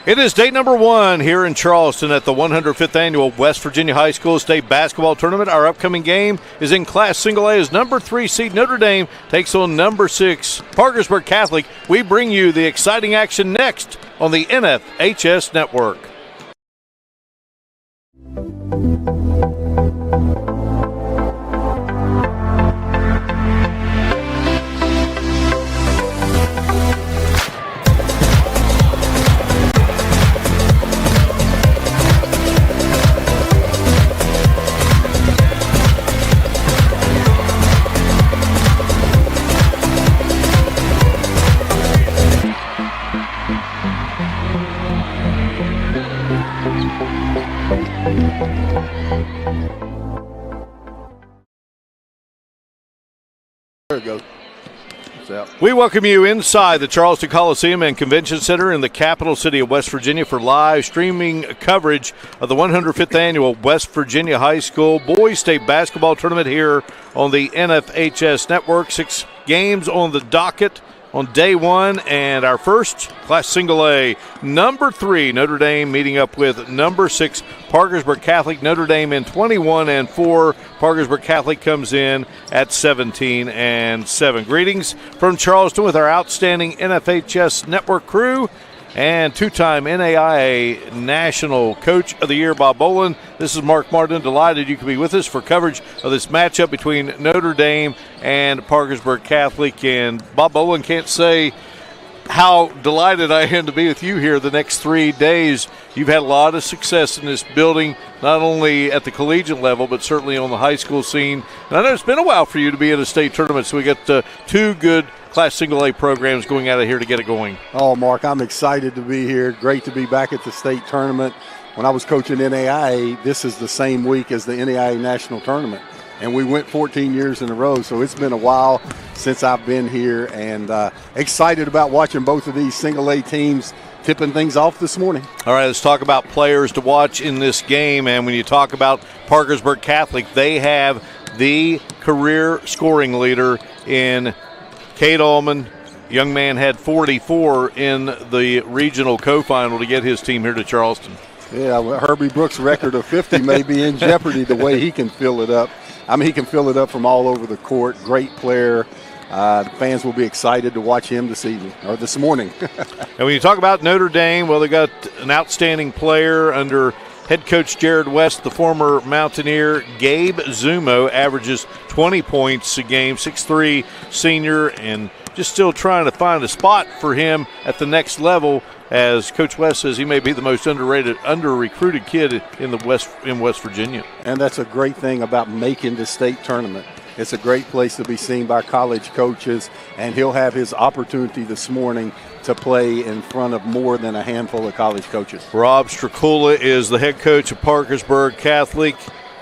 It is day number 1 here in Charleston at the 105th Annual West Virginia High School State Basketball Tournament. Our upcoming game is in Class Single A as number 3 seed Notre Dame takes on number 6 Parkersburg Catholic. We bring you the exciting action next on the NFHS Network. There it goes. We welcome you inside the Charleston Coliseum and Convention Center in the capital city of West Virginia for live streaming coverage of the 105th Annual West Virginia High School Boys State Basketball Tournament here on the NFHS Network. 6 games on the docket on day 1, and our first Class Single A, number 3 Notre Dame meeting up with number 6 Parkersburg Catholic. Notre Dame in 21-4. Parkersburg Catholic comes in at 17-7. Greetings from Charleston with our outstanding NFHS Network crew and 2-time NAIA National Coach of the Year, Bob Boland. This is Mark Martin. Delighted you can be with us for coverage of this matchup between Notre Dame and Parkersburg Catholic. And Bob Boland, can't say how delighted I am to be with you here the next 3 days. You've had a lot of success in this building, not only at the collegiate level, but certainly on the high school scene. And I know it's been a while for you to be in a state tournament, so we got 2 good Class Single A programs going out of here to get it going. Oh, Mark, I'm excited to be here. Great to be back at the state tournament. When I was coaching NAIA, this is the same week as the NAIA National Tournament. And we went 14 years in a row, so it's been a while since I've been here, and excited about watching both of these Single A teams tipping things off this morning. All right, let's talk about players to watch in this game. And when you talk about Parkersburg Catholic, they have the career scoring leader in Cade Allman. Young man had 44 in the regional co-final to get his team here to Charleston. Yeah, well, Herbie Brooks' record of 50 may be in jeopardy the way he can fill it up. I mean, he can fill it up from all over the court. Great player. The fans will be excited to watch him this evening, or this morning. And when you talk about Notre Dame, well, they got an outstanding player under head coach Jared West, the former Mountaineer. Gabe Zumo averages 20 points a game, 6'3" senior, and just still trying to find a spot for him at the next level. As Coach West says, he may be the most underrated, under-recruited kid in West Virginia. And that's a great thing about making the state tournament. It's a great place to be seen by college coaches, and he'll have his opportunity this morning to play in front of more than a handful of college coaches. Rob Stracula is the head coach of Parkersburg Catholic,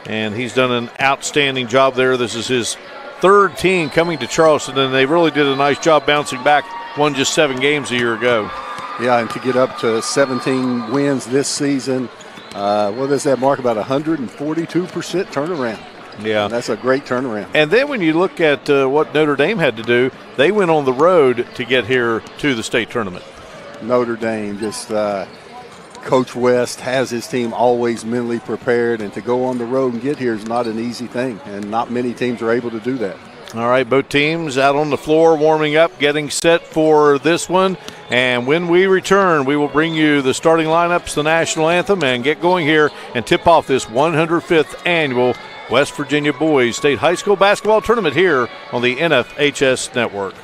and he's done an outstanding job there. This is his 3rd team coming to Charleston, and they really did a nice job bouncing back. Won just 7 games a year ago. Yeah, and to get up to 17 wins this season, what does that mark? About 142% turnaround. Yeah. And that's a great turnaround. And then when you look at what Notre Dame had to do, they went on the road to get here to the state tournament. Notre Dame, just Coach West has his team always mentally prepared, and to go on the road and get here is not an easy thing, and not many teams are able to do that. All right, both teams out on the floor warming up, getting set for this one. And when we return, we will bring you the starting lineups, the national anthem, and get going here and tip off this 105th Annual West Virginia Boys State High School Basketball Tournament here on the NFHS Network.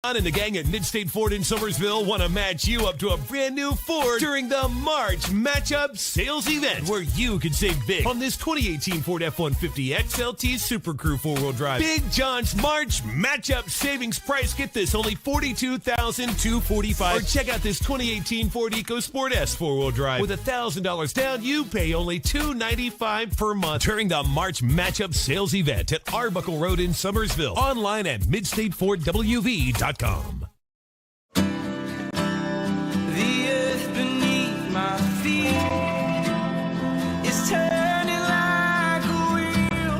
And the gang at Mid-State Ford in Summersville want to match you up to a brand new Ford during the March Matchup Sales Event, where you can save big on this 2018 Ford F-150 XLT Super Crew 4-wheel drive. Big John's March Matchup Savings Price. Get this, only $42,245. Or check out this 2018 Ford EcoSport S 4-wheel drive. With $1,000 down, you pay only $295 per month during the March Matchup Sales Event at Arbuckle Road in Summersville. Online at MidstateFordWV.com. The earth beneath my feet is turning like a wheel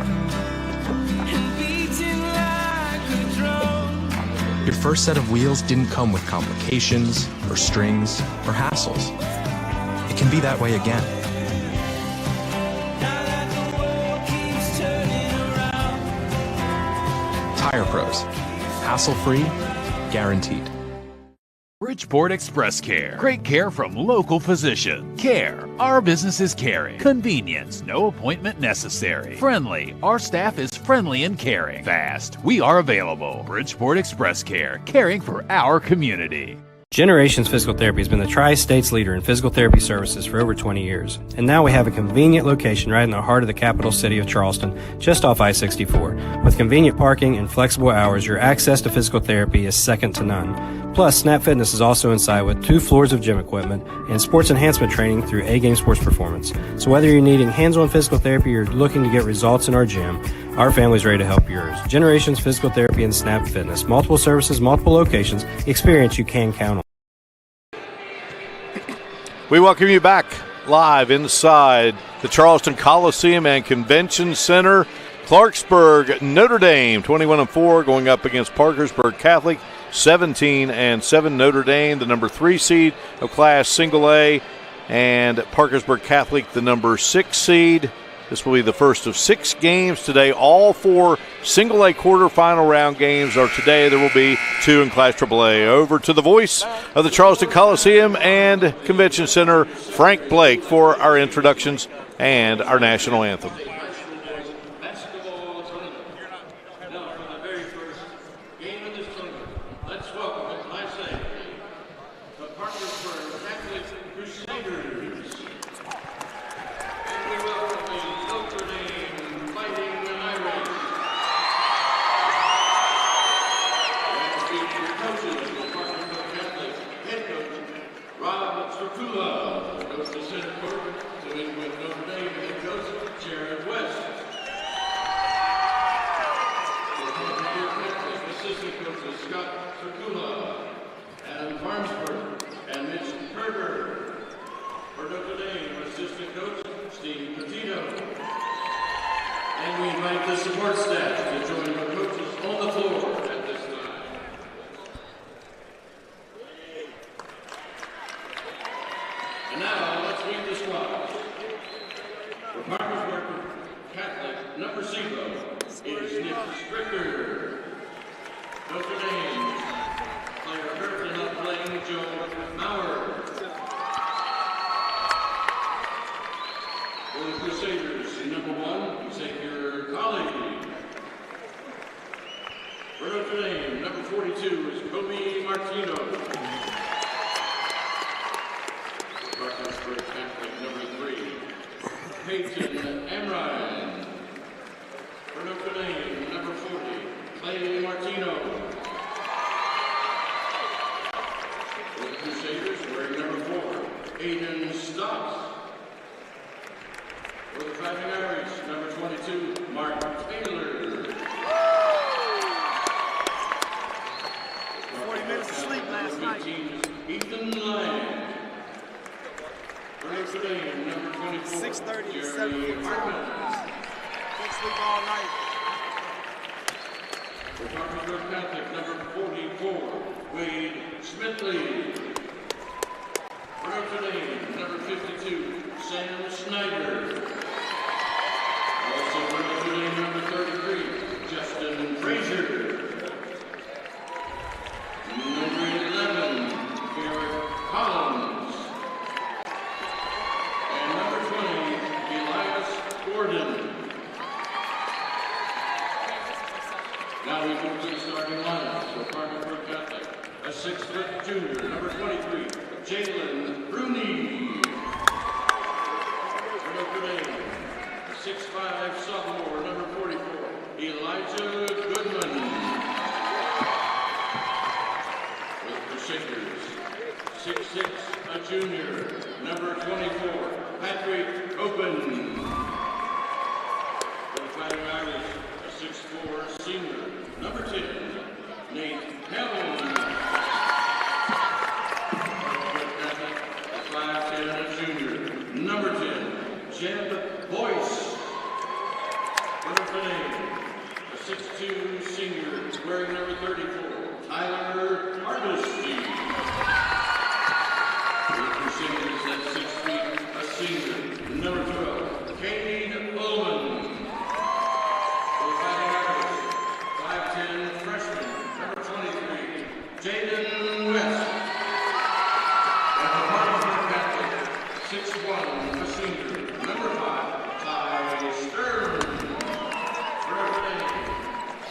and beating like a drum. Your first set of wheels didn't come with complications, or strings, or hassles. It can be that way again. Tire Pros. Hassle-free, guaranteed. Bridgeport Express Care. Great care from local physicians. Care. Our business is caring. Convenience. No appointment necessary. Friendly. Our staff is friendly and caring. Fast. We are available. Bridgeport Express Care. Caring for our community. Generations Physical Therapy has been the Tri-State's leader in physical therapy services for over 20 years. And now we have a convenient location right in the heart of the capital city of Charleston, just off I-64. With convenient parking and flexible hours, your access to physical therapy is second to none. Plus, Snap Fitness is also inside with 2 floors of gym equipment and sports enhancement training through A-Game Sports Performance. So whether you're needing hands-on physical therapy or looking to get results in our gym, our family's ready to help yours. Generations Physical Therapy and Snap Fitness. Multiple services, multiple locations. Experience you can count on. We welcome you back live inside the Charleston Coliseum and Convention Center. Clarksburg, Notre Dame, 21-4, going up against Parkersburg Catholic, 17-7. Notre Dame, the number 3 seed of Class Single A, and Parkersburg Catholic, the number 6 seed. This will be the first of 6 games today. All 4 Single A quarterfinal round games are today. There will be 2 in Class AAA. Over to the voice of the Charleston Coliseum and Convention Center, Frank Blake, for our introductions and our national anthem. Let's welcome it, I say, the Parkersburg Catholic Crusaders. And we welcome the Notre Dame Fighting Irish. Let's feature coaches of Parkersburg Catholic. Head coach Rob Stracula. Goes to center court to England Notre Dame head coach Jared West. The Parkersburg Catholic assistant coaches Scott Stracula, Adam Farnsberg, and Mitch Kerber. For Notre Dame, assistant coach Steve Petito. And we invite the support staff to join our coaches on the floor at this time. And now, let's meet the squad. For Parkersburg Catholic, number 0 is Nick Stricker. Notre Dame, player currently not playing, Joe Maurer. For the Crusaders, number 1, Xavier Colley. For Notre Dame, number 42 is Kobe Martino. Parkersburg Catholic, number 3, Peyton Amrine. For Notre Dame, number 40, Clay Martino. For the Crusaders, wearing number 4, Aiden Stotts. For the Fighting Irish, number 22, Mark Taylor. 40 minutes of sleep last night. 15 is Ethan Lyon. For Notre Dame, number 24, 6:30 to Jerry 7:15. Hartman. Didn't sleep all night. For Parkersburg Catholic, number 44, Wade Smithley. For Notre Dame, number 52, Sam Snyder. Also for Notre Dame, number 33, Justin Frazier. Number 11, Garrett Collins. And number 20, Elias Gordon. Now we move to the starting lineup. So Parkersburg Catholic, a 6-foot junior, number 23, Jalen Rooney. For Notre Dame, a 6'5" sophomore, number 44, Elijah Goodman. For the Crusaders, 6'6", a junior, number 24, Patrick Open. For the Fighting Irish, a 6'4" senior, number 10, Nate Helm. A 5'10", a junior, number 10, Jeb Boyce. For Notre Dame, a 6'2" senior, wearing number 34, Tyler Jaden West. And for Parkersburg Catholic, 6'1", a senior, number 5, Ty Stern. For Notre Dame,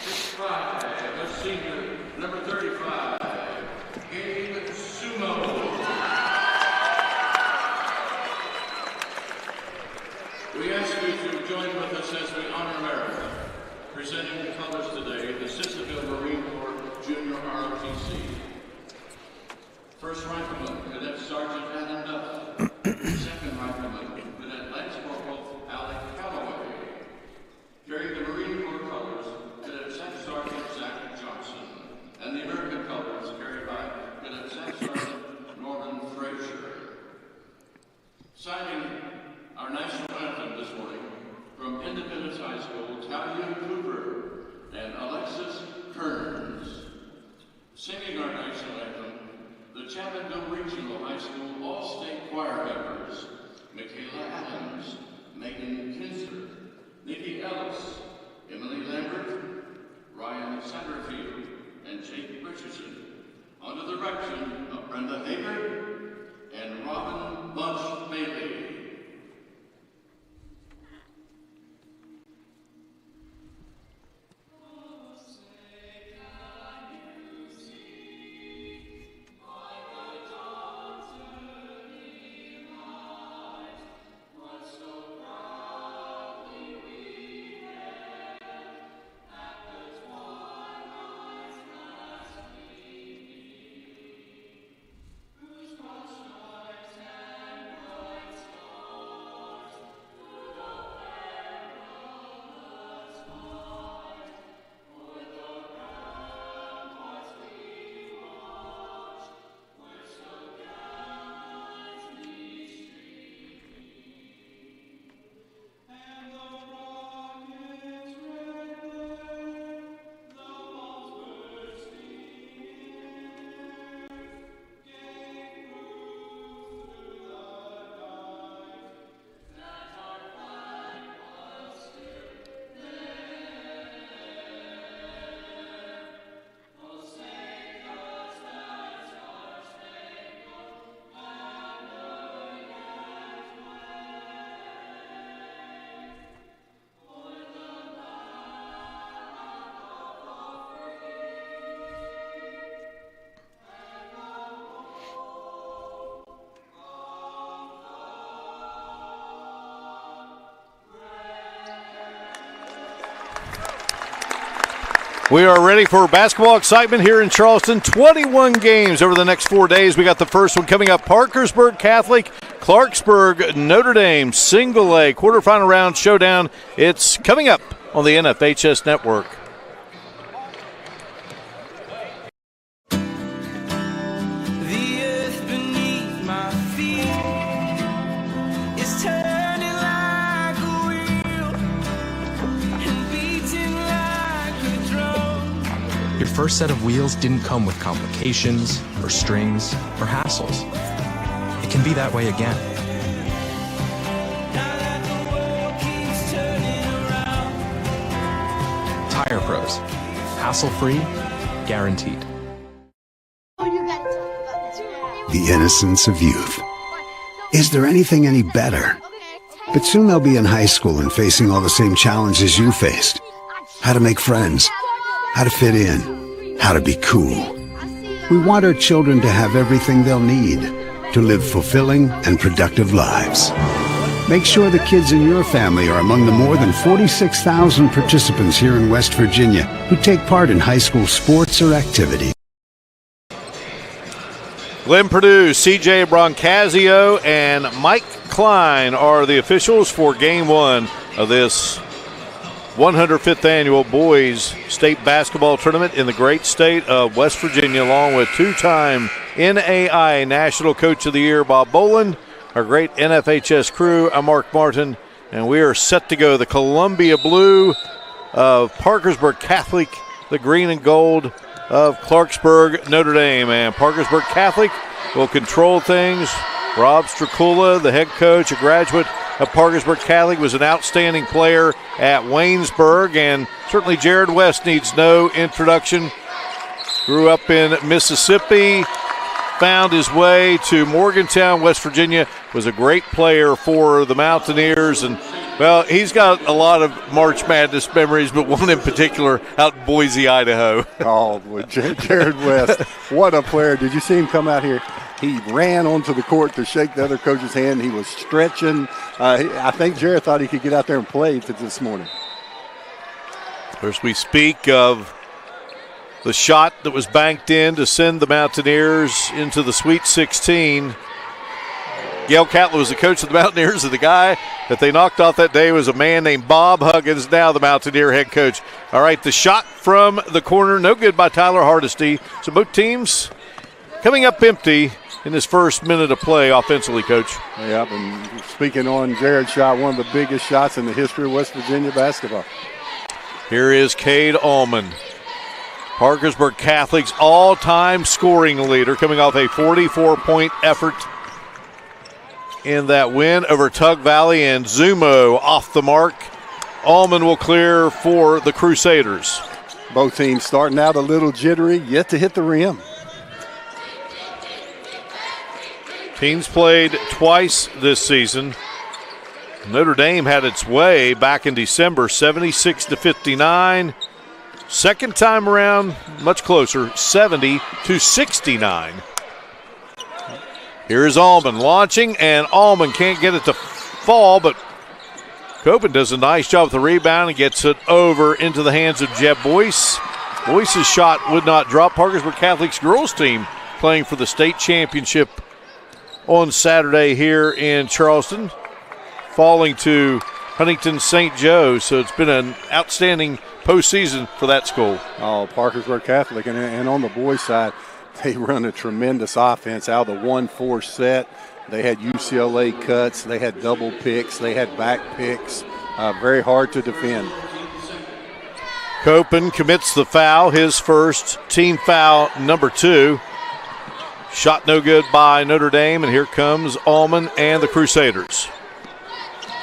6'5", a senior, number 35, Gabe Sumo. We ask you to join with us as we honor America. Presenting the colors today, the Sissonville Marine Corps Junior ROTC. First Rifleman, Cadet Sergeant Adam Duff. Second Rifleman, Cadet Lance Corporal Alec Calloway. Carrying the Marine Corps colors, Cadet Staff Sergeant Zach Johnson. And the American colors carried by Cadet Staff Sergeant Norman Frazier. Signing our national anthem this morning from Independence High School, Talia Cooper and Alexis Kearns. Singing our national anthem, the Chapmanville Regional High School All-State Choir members, Michaela Adams, Megan Kinzer, Nikki Ellis, Emily Lambert, Ryan Satterfield, and Jake Richardson, under the direction of Brenda Hager and Robin Bunch Bailey. We are ready for basketball excitement here in Charleston. 21 games over the next 4 days. We got the first one coming up. Parkersburg Catholic, Clarksburg, Notre Dame, single A, quarterfinal round showdown. It's coming up on the NFHS Network. The earth beneath my feet is turning like a wheel and beating like a drum. Your first set of wheels didn't come with complications, or strings, or hassles. It can be that way again. Now that the world keeps turning around. Tire Pros. Hassle-free, guaranteed. The innocence of youth. Is there anything any better? But soon they'll be in high school and facing all the same challenges you faced. How to make friends, how to fit in, how to be cool. We want our children to have everything they'll need to live fulfilling and productive lives. Make sure the kids in your family are among the more than 46,000 participants here in West Virginia who take part in high school sports or activities. Glenn Purdue, CJ Broncasio, and Mike Klein are the officials for Game 1 of this 105th Annual Boys State Basketball Tournament in the great state of West Virginia, along with two-time NAI National Coach of the Year, Bob Boland, our great NFHS crew. I'm Mark Martin, and we are set to go. The Columbia Blue of Parkersburg Catholic, the green and gold of Clarksburg Notre Dame, and Parkersburg Catholic will control things. Rob Stracula, the head coach, a graduate of Parkersburg Catholic, was an outstanding player at Waynesburg, and certainly Jared West needs no introduction. grew up in Mississippi, found his way to Morgantown, West Virginia, was a great player for the Mountaineers. And, well, he's got a lot of March Madness memories, but one in particular out in Boise, Idaho. Oh, boy, Jared West, what a player. Did you see him come out here? He ran onto the court to shake the other coach's hand. He was stretching. I think Jared thought he could get out there and play this morning. As we speak of the shot that was banked in to send the Mountaineers into the Sweet 16, Gail Catlett was the coach of the Mountaineers, and the guy that they knocked off that day was a man named Bob Huggins, now the Mountaineer head coach. All right, the shot from the corner, no good by Tyler Hardesty. So both teams coming up empty in this first minute of play offensively, Coach. Yep, and speaking on Jared's shot, one of the biggest shots in the history of West Virginia basketball. Here is Cade Allman, Parkersburg Catholic's all-time scoring leader, coming off a 44-point effort in that win over Tug Valley, and Zumo off the mark. Allman will clear for the Crusaders. Both teams starting out a little jittery, yet to hit the rim. Teams played twice this season. Notre Dame had its way back in December, 76-59. Second time around, much closer, 70-69. Here is Allman launching, and Allman can't get it to fall, but Copen does a nice job with the rebound and gets it over into the hands of Jeb Boyce. Boyce's shot would not drop. Parkersburg Catholic's girls team playing for the state championship on Saturday here in Charleston, falling to Huntington St. Joe. So it's been an outstanding postseason for that school. Oh, Parkersburg Catholic. And on the boys' side, they run a tremendous offense out of the 1-4 set. They had UCLA cuts. They had double picks. They had back picks. Very hard to defend. Copen commits the foul, his first, team foul number 2. Shot no good by Notre Dame, and here comes Allman and the Crusaders.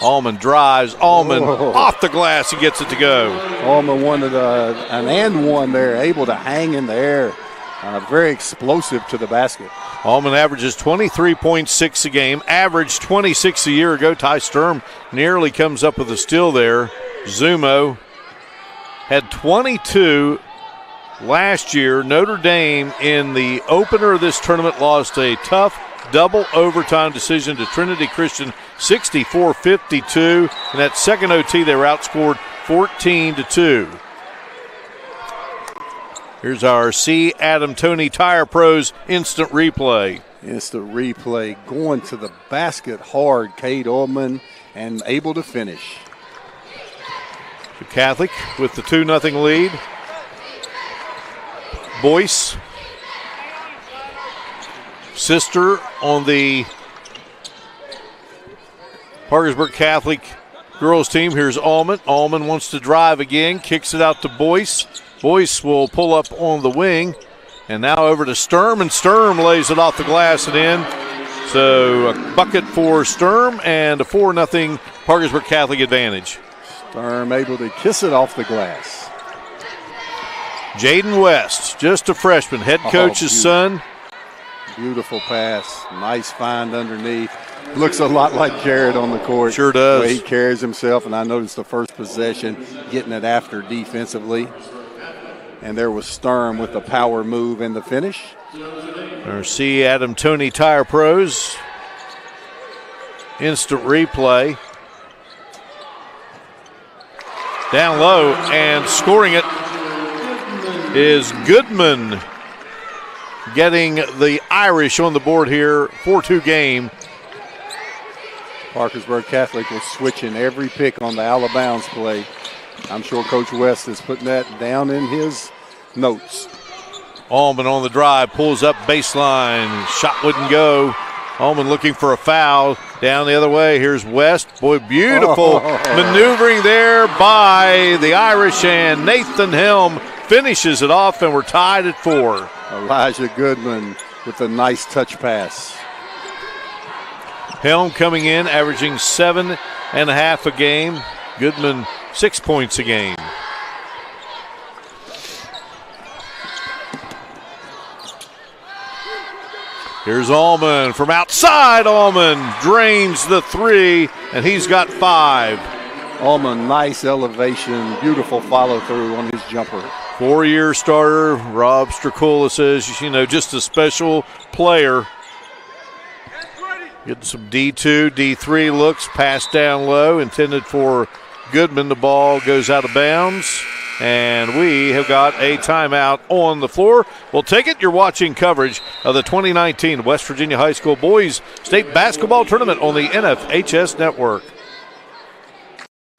Allman drives. Allman off the glass. He gets it to go. Allman wanted an and one there, able to hang in the air. Very explosive to the basket. Allman averages 23.6 a game, averaged 26 a year ago. Ty Sturm nearly comes up with a steal there. Zumo had 22 last year. Notre Dame in the opener of this tournament lost a tough double overtime decision to Trinity Christian, 64-52. In that second OT, they were outscored 14-2. Here's our C. Adam Tony Tire Pros instant replay. Instant replay, going to the basket hard, Cade Allman, and able to finish. The Catholic with the 2-0 lead. Boyce, sister on the Parkersburg Catholic girls team. Here's Allman. Allman wants to drive again, kicks it out to Boyce. Boyce will pull up on the wing, and now over to Sturm, and Sturm lays it off the glass and in. So a bucket for Sturm and a 4-0 Parkersburg Catholic advantage. Sturm able to kiss it off the glass. Jaden West, just a freshman, head coach's son. Beautiful pass, nice find underneath. Looks a lot like Jared on the court. Sure does. The way he carries himself, and I noticed the first possession, getting it after defensively. And there was Sturm with the power move in the finish. Our C. Adam Tony Tire Pros. Instant replay. Down low and scoring it is Goodman, getting the Irish on the board here, 4-2 game. Parkersburg Catholic was switching every pick on the out of bounds play. I'm sure Coach West is putting that down in his notes. Allman on the drive, pulls up baseline, shot wouldn't go. Allman looking for a foul, down the other way. Here's West. Boy, beautiful maneuvering there by the Irish, and Nathan Helm finishes it off, and we're tied at 4. Elijah Goodman with a nice touch pass. Helm coming in, averaging 7.5 a game. Goodman 6 points a game. Here's Allman from outside. Allman drains the three, and he's got 5. Allman, nice elevation, beautiful follow through on his jumper. 4-year starter. Rob Stracula says, just a special player. Getting some D2, D3 looks, passed down low, intended for Goodman. The ball goes out of bounds. And we have got a timeout on the floor. We'll take it. You're watching coverage of the 2019 West Virginia High School Boys State Basketball Tournament on the NFHS Network.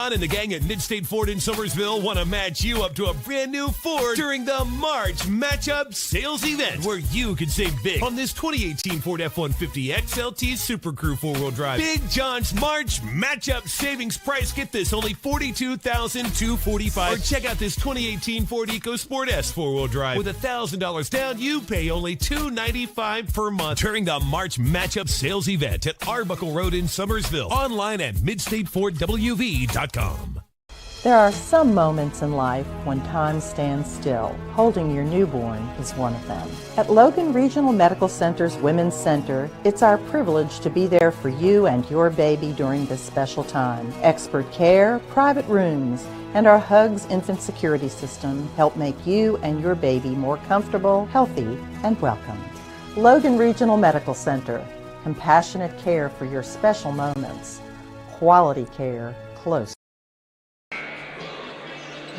And the gang at Midstate Ford in Summersville want to match you up to a brand new Ford during the March Matchup Sales Event, where you can save big on this 2018 Ford F-150 XLT Super Crew 4-wheel drive. Big John's March Matchup Savings Price. Get this, only $42,245. Or check out this 2018 Ford EcoSport S 4-wheel drive. With $1,000 down, you pay only $295 per month during the March Matchup Sales Event at Arbuckle Road in Summersville. Online at MidstateFordWV.com. There are some moments in life when time stands still. Holding your newborn is one of them. At Logan Regional Medical Center's Women's Center, it's our privilege to be there for you and your baby during this special time. Expert care, private rooms, and our Hugs infant security system help make you and your baby more comfortable, healthy, and welcomed. Logan Regional Medical Center, compassionate care for your special moments. Quality care close.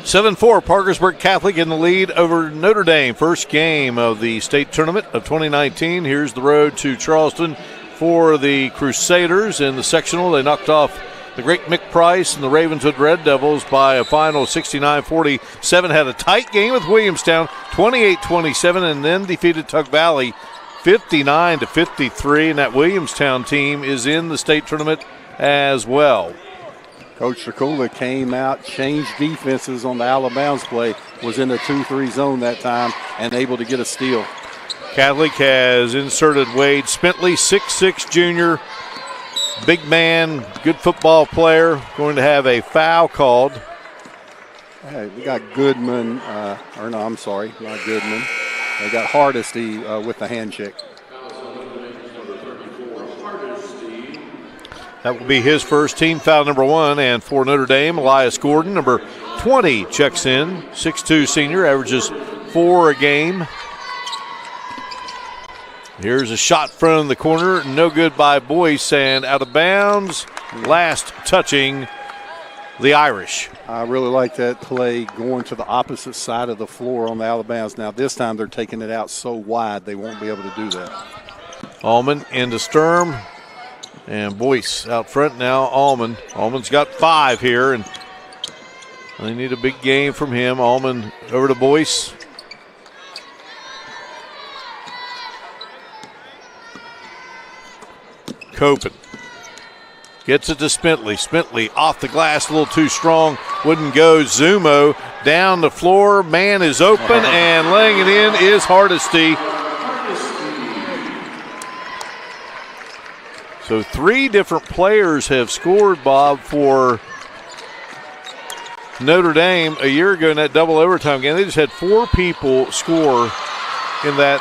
7-4, Parkersburg Catholic in the lead over Notre Dame. First game of the state tournament of 2019. Here's the road to Charleston for the Crusaders. In the sectional, they knocked off the great Mick Price and the Ravenswood Red Devils by a final 69-47. Had a tight game with Williamstown, 28-27, and then defeated Tug Valley 59-53. And that Williamstown team is in the state tournament as well. Coach Stracula came out, changed defenses on the out of bounds play, was in the 2-3 zone that time, and able to get a steal. Catholic has inserted Wade Spentley, 6'6 junior, big man, good football player, going to have a foul called. Hey, we got Goodman, not Goodman. They got Hardesty with the hand check. That will be his first team foul, number 1. And for Notre Dame, Elias Gordon, number 20, checks in. 6'2 senior, averages 4 a game. Here's a shot from the corner, no good by Boyce, and out of bounds. Last touching the Irish. I really like that play going to the opposite side of the floor on the out of bounds. Now this time they're taking it out so wide they won't be able to do that. Allman into Sturm. And Boyce out front now, Allman. Allman's got 5 here, and they need a big game from him. Allman over to Boyce. Copen gets it to Spentley. Spentley off the glass, a little too strong. Wouldn't go. Zumo down the floor. Man is open, and laying it in is Hardesty. So 3 different players have scored, Bob, for Notre Dame a year ago in that double overtime game. They just had 4 people score in that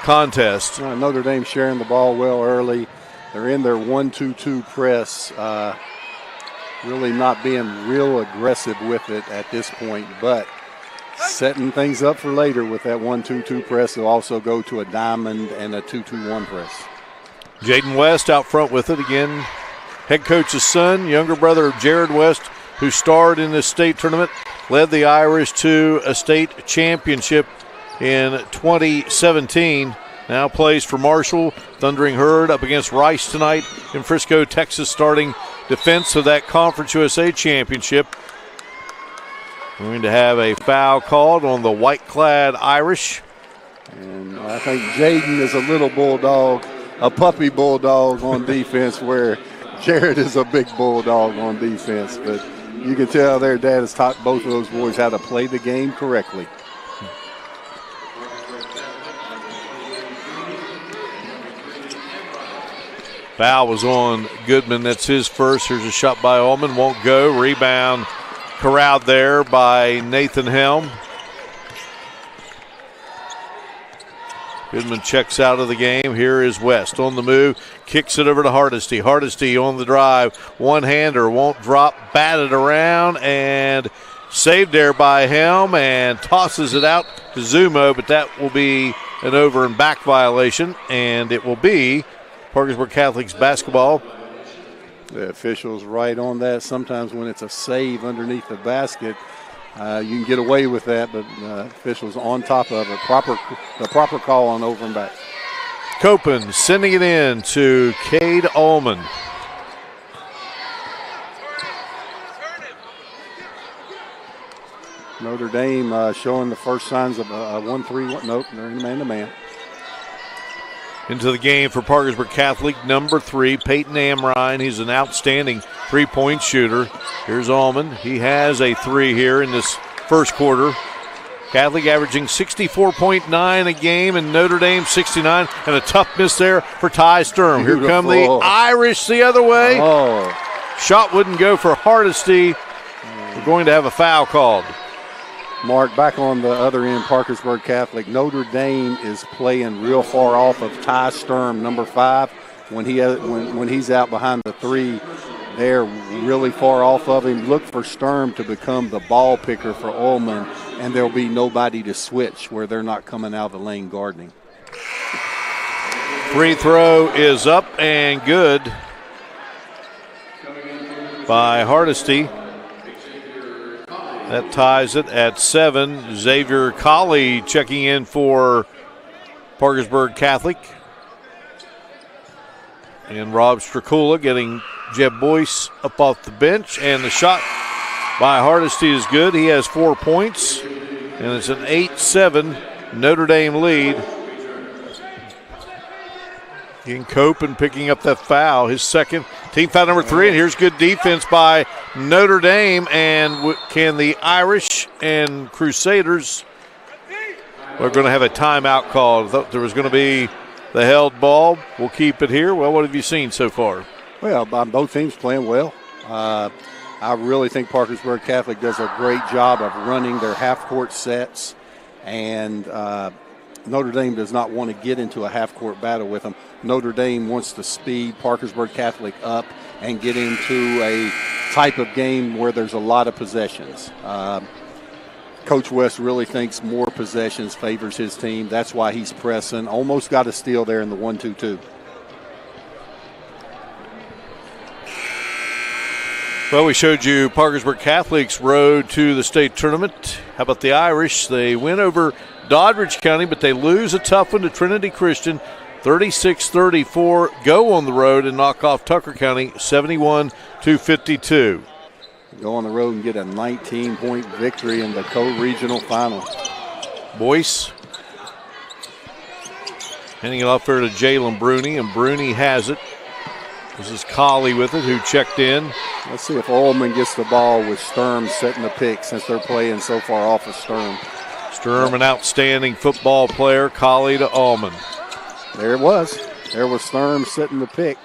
contest. Notre Dame sharing the ball well early. They're in their 1-2-2 press, really not being real aggressive with it at this point, but setting things up for later with that 1-2-2 press. They'll also go to a diamond and a 2-2-1 press. Jaden West out front with it again. Head coach's son, younger brother of Jared West, who starred in this state tournament, led the Irish to a state championship in 2017. Now plays for Marshall. Thundering Herd up against Rice tonight in Frisco, Texas, starting defense of that Conference USA championship. We're going to have a foul called on the white-clad Irish. And I think Jaden is a little bulldog, a puppy bulldog on defense, where Jared is a big bulldog on defense. But you can tell their dad has taught both of those boys how to play the game correctly. Foul was on Goodman. That's his first. Here's a shot by Allman. Won't go. Rebound corralled there by Nathan Helm. Goodman checks out of the game. Here is West on the move. Kicks it over to Hardesty. Hardesty on the drive. One-hander, won't drop, batted around, and saved there by Helm, and tosses it out to Zumo, but that will be an over and back violation, and it will be Parkersburg Catholic's basketball. The official's right on that. Sometimes when it's a save underneath the basket, you can get away with that, but officials on top of it. The proper call on over and back. Copen sending it in to Cade Ullman. Notre Dame showing the first signs of a 1-3. Nope, they're in man-to-man. Into the game for Parkersburg Catholic, number 3, Peyton Amrine. He's an outstanding three-point shooter. Here's Ullman. He has a 3 here in this first quarter. Catholic averaging 64.9 a game, and Notre Dame 69. And a tough miss there for Ty Sturm. Here come the Irish the other way. Oh. Shot wouldn't go for Hardesty. We're going to have a foul called. Mark, back on the other end, Parkersburg Catholic. Notre Dame is playing real far off of Ty Sturm, number 5. When he's out behind the 3, they're really far off of him. Look for Sturm to become the ball picker for Ullman, and there'll be nobody to switch where they're not coming out of the lane guarding. Free throw is up and good by Hardesty. That ties it at 7. Xavier Colley checking in for Parkersburg Catholic. And Rob Stracula getting Jeb Boyce up off the bench. And the shot by Hardesty is good. He has 4 points. And it's an 8-7 Notre Dame lead. Ian Copen picking up that foul, his second. Team foul number 3, and here's good defense by Notre Dame. And can the Irish and Crusaders, we're going to have a timeout called. I thought there was going to be the held ball. We'll keep it here. Well, what have you seen so far? Well, both teams playing well. I really think Parkersburg Catholic does a great job of running their half-court sets, and Notre Dame does not want to get into a half-court battle with them. Notre Dame wants to speed Parkersburg Catholic up and get into a type of game where there's a lot of possessions. Coach West really thinks more possessions favors his team. That's why he's pressing. Almost got a steal there in the 1-2-2. Well, we showed you Parkersburg Catholic's road to the state tournament. How about the Irish? They win over Doddridge County, but they lose a tough one to Trinity Christian, 36-34. Go on the road and knock off Tucker County, 71-52. Go on the road and get a 19-point victory in the co-regional final. Boyce handing it off there to Jalen Bruni, and Bruni has it. This is Colley with it, who checked in. Let's see if Ullman gets the ball with Sturm setting the pick, since they're playing so far off of Sturm. Sturm, an outstanding football player. Colley to Ullman. There it was. There was Sturm setting the pick.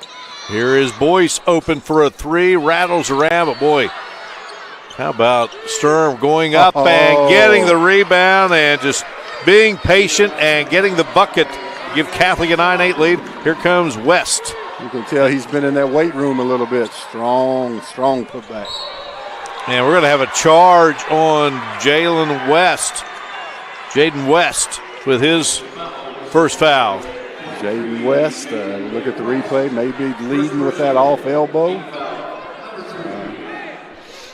Here is Boyce open for a 3, rattles around, but boy, how about Sturm going up and getting the rebound and just being patient and getting the bucket to give Catholic a 9-8 lead. Here comes West. You can tell he's been in that weight room a little bit. Strong putback. And we're going to have a charge on Jaden West with his first foul. Jaden West, look at the replay, maybe leading with that off elbow.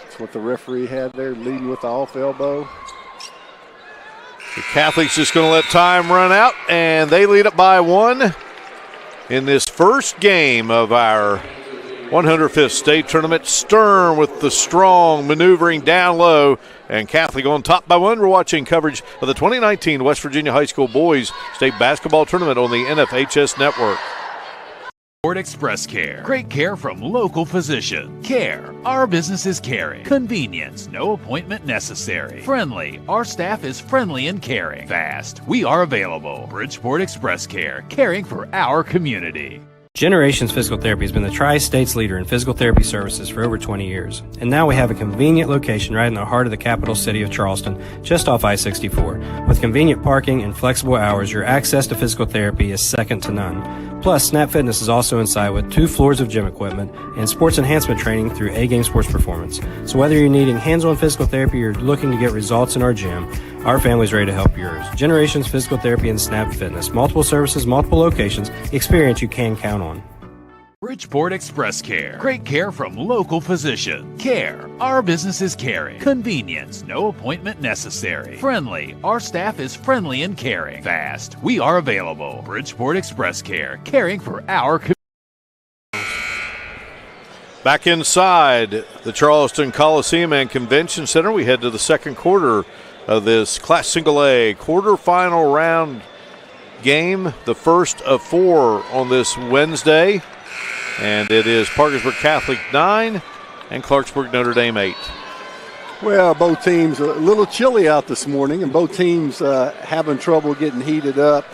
That's what the referee had there, leading with the off elbow. The Catholics just going to let time run out, and they lead it by 1 in this first game of our 105th state tournament. Sturm with the strong maneuvering down low, and Catholic on top by 1. We're watching coverage of the 2019 West Virginia High School Boys State Basketball Tournament on the NFHS Network. Ford Express Care. Great care from local physician. Care. Our business is caring. Convenience. No appointment necessary. Friendly. Our staff is friendly and caring. Fast. We are available. Bridgeport Express Care. Caring for our community. Generations Physical Therapy has been the Tri-State's leader in physical therapy services for over 20 years. And now we have a convenient location right in the heart of the capital city of Charleston, just off I-64. With convenient parking and flexible hours, your access to physical therapy is second to none. Plus, Snap Fitness is also inside with 2 floors of gym equipment and sports enhancement training through A-Game Sports Performance. So whether you're needing hands-on physical therapy or looking to get results in our gym, our family's ready to help yours. Generations Physical Therapy and Snap Fitness. Multiple services, multiple locations. Experience you can count on. Bridgeport Express Care. Great care from local physician. Care. Our business is caring. Convenience. No appointment necessary. Friendly. Our staff is friendly and caring. Fast. We are available. Bridgeport Express Care. Caring for our community. Back inside the Charleston Coliseum and Convention Center, we head to the second quarter of this Class Single A quarterfinal round game, the first of 4 on this Wednesday. And it is Parkersburg Catholic 9 and Clarksburg Notre Dame 8. Well, both teams a little chilly out this morning, and both teams having trouble getting heated up.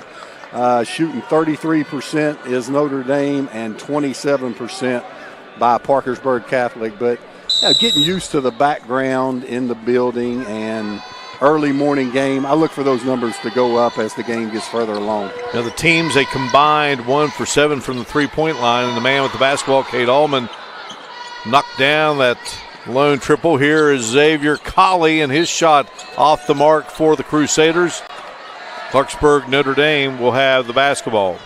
Shooting 33% is Notre Dame and 27% by Parkersburg Catholic. But getting used to the background in the building and early morning game, I look for those numbers to go up as the game gets further along. Now the teams, they combined 1 for 7 from the three-point line, and the man with the basketball, Cade Allman, knocked down that lone triple. Here is Xavier Colley, and his shot off the mark for the Crusaders. Clarksburg Notre Dame will have the basketball.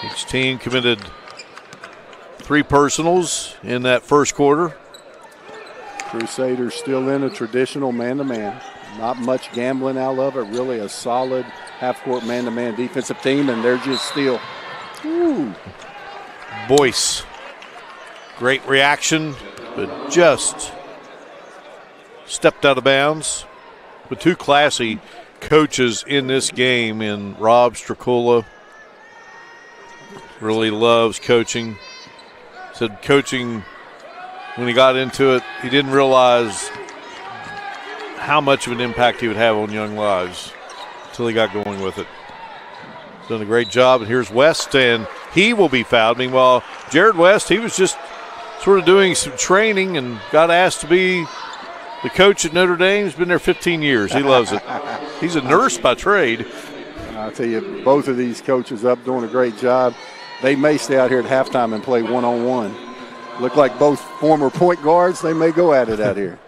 Each team committed 3 personals in that first quarter. Crusaders still in a traditional man-to-man. Not much gambling out of it. Really a solid half-court man-to-man defensive team, and they're just still. Ooh. Boyce. Great reaction, but just stepped out of bounds. With 2 classy coaches in this game in Rob Stracula. Really loves coaching. Said coaching, when he got into it, he didn't realize how much of an impact he would have on young lives until he got going with it. He's done a great job. And here's West, and he will be fouled. Meanwhile, Jared West, he was just sort of doing some training and got asked to be the coach at Notre Dame. He's been there 15 years. He loves it. He's a nurse by trade. I'll tell you, both of these coaches up doing a great job. They may stay out here at halftime and play one-on-one. Look like both former point guards. They may go at it out here.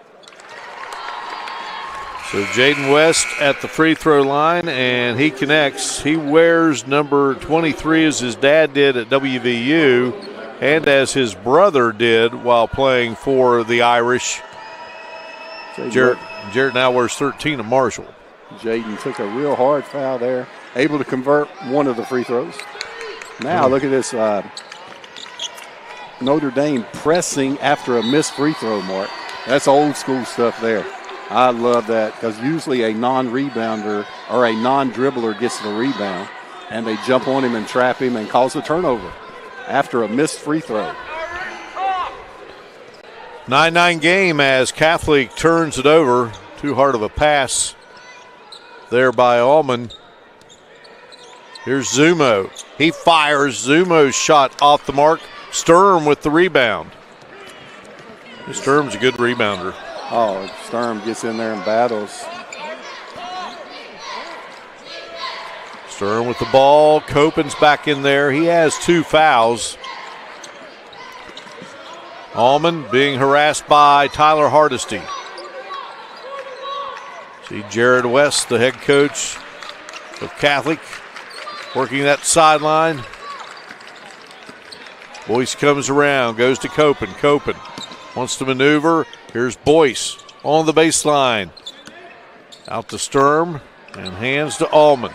So Jaden West at the free throw line, and he connects. He wears number 23 as his dad did at WVU and as his brother did while playing for the Irish. Jared now wears 13 at Marshall. Jaden took a real hard foul there, able to convert one of the free throws. Now look at this. Notre Dame pressing after a missed free throw, Mark. That's old school stuff there. I love that because usually a non-rebounder or a non-dribbler gets the rebound, and they jump on him and trap him and cause a turnover after a missed free throw. 9-9 game as Catholic turns it over. Too hard of a pass there by Allman. Here's Zumo. He fires. Zumo's shot off the mark. Sturm with the rebound. Sturm's a good rebounder. Oh, Sturm gets in there and battles. Sturm with the ball. Copen's back in there. He has 2 fouls. Allman being harassed by Tyler Hardesty. See Jared West, the head coach of Catholic, working that sideline. Boyce comes around, goes to Copen. Copen wants to maneuver. Here's Boyce on the baseline. Out to Sturm and hands to Allman.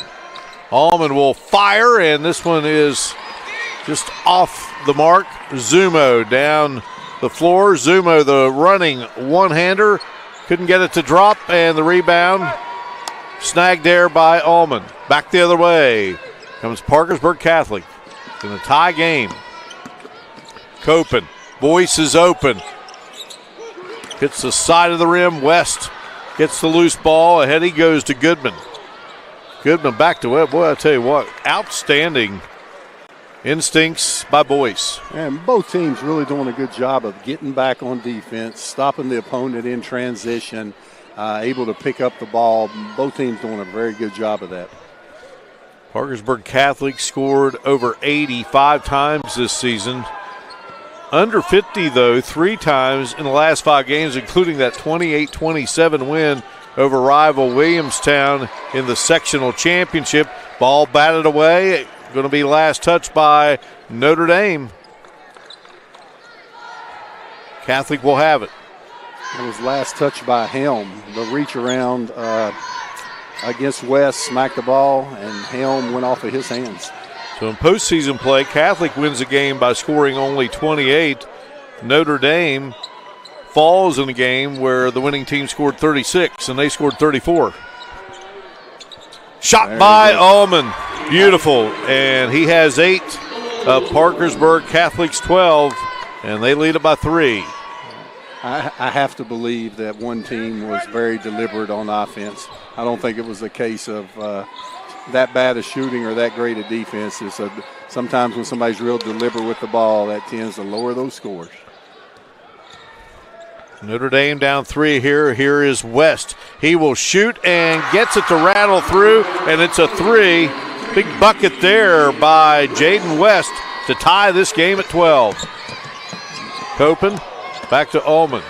Allman will fire, and this one is just off the mark. Zumo down the floor. Zumo, the running one-hander, couldn't get it to drop, and the rebound snagged there by Allman. Back the other way comes Parkersburg Catholic in a tie game. Copen, Boyce is open. Hits the side of the rim. West gets the loose ball. Ahead he goes to Goodman. Goodman back to Webb. Boy, I tell you what, outstanding instincts by Boyce. And both teams really doing a good job of getting back on defense, stopping the opponent in transition, able to pick up the ball. Both teams doing a very good job of that. Parkersburg Catholic scored over 85 times this season. Under 50, though, 3 times in the last 5 games, including that 28-27 win over rival Williamstown in the sectional championship. Ball batted away. Going to be last touch by Notre Dame. Catholic will have it. It was last touch by Helm. The reach around against West, smacked the ball, and Helm went off of his hands. So in postseason play, Catholic wins the game by scoring only 28. Notre Dame falls in a game where the winning team scored 36 and they scored 34. Shot there by Allman. Beautiful. And he has 8 of Parkersburg Catholic's 12, and they lead it by 3. I have to believe that one team was very deliberate on offense. I don't think it was a case of that bad of shooting or that great a defense. Sometimes when somebody's real deliberate with the ball, that tends to lower those scores. Notre Dame down 3 here. Here is West. He will shoot and gets it to rattle through, and it's a 3. Big bucket there by Jaden West to tie this game at 12. Copen back to Ullman.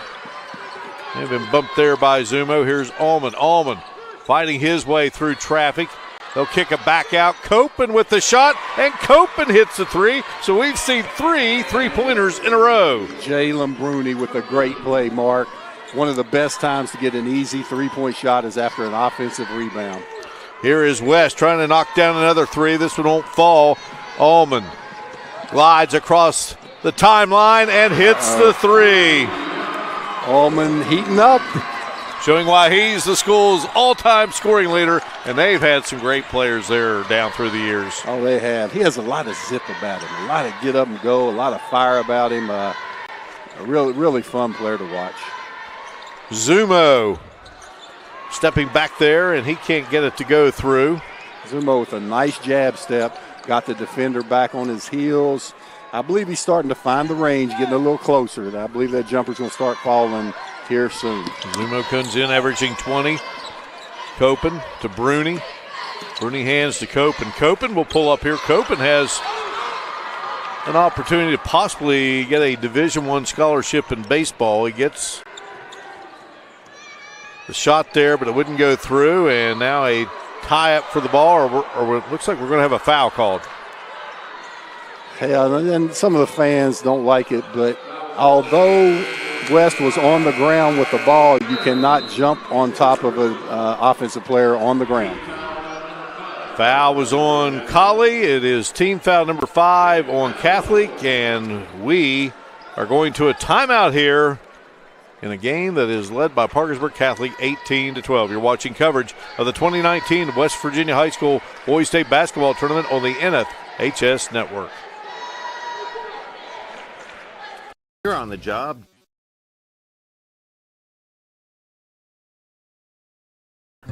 They've been bumped there by Zumo. Here's Ullman. Ullman fighting his way through traffic. They'll kick it back out. Copen with the shot, and Copen hits the 3. So we've seen 3 3-pointers in a row. Jalen Bruni with a great play, Mark. One of the best times to get an easy 3-point shot is after an offensive rebound. Here is West trying to knock down another 3. This one won't fall. Ullman glides across the timeline and hits the 3. Ullman heating up. Showing why he's the school's all-time scoring leader, and they've had some great players there down through the years. Oh, they have. He has a lot of zip about him, a lot of get up and go, a lot of fire about him. A really, really fun player to watch. Zumo stepping back there, and he can't get it to go through. Zumo with a nice jab step, got the defender back on his heels. I believe he's starting to find the range, getting a little closer. I believe that jumper's going to start falling here soon. Zumo comes in averaging 20. Copen to Bruni. Bruni hands to Copen. Copen will pull up here. Copen has an opportunity to possibly get a Division I scholarship in baseball. He gets the shot there, but it wouldn't go through, and now a tie-up for the ball, or it looks like we're going to have a foul called. Yeah, and some of the fans don't like it, but although West was on the ground with the ball, you cannot jump on top of an offensive player on the ground. Foul was on Colley. It is team foul number 5 on Catholic, and we are going to a timeout here in a game that is led by Parkersburg Catholic 18-12. You're watching coverage of the 2019 West Virginia High School Boys State Basketball Tournament on the NFHS Network. You're on the job.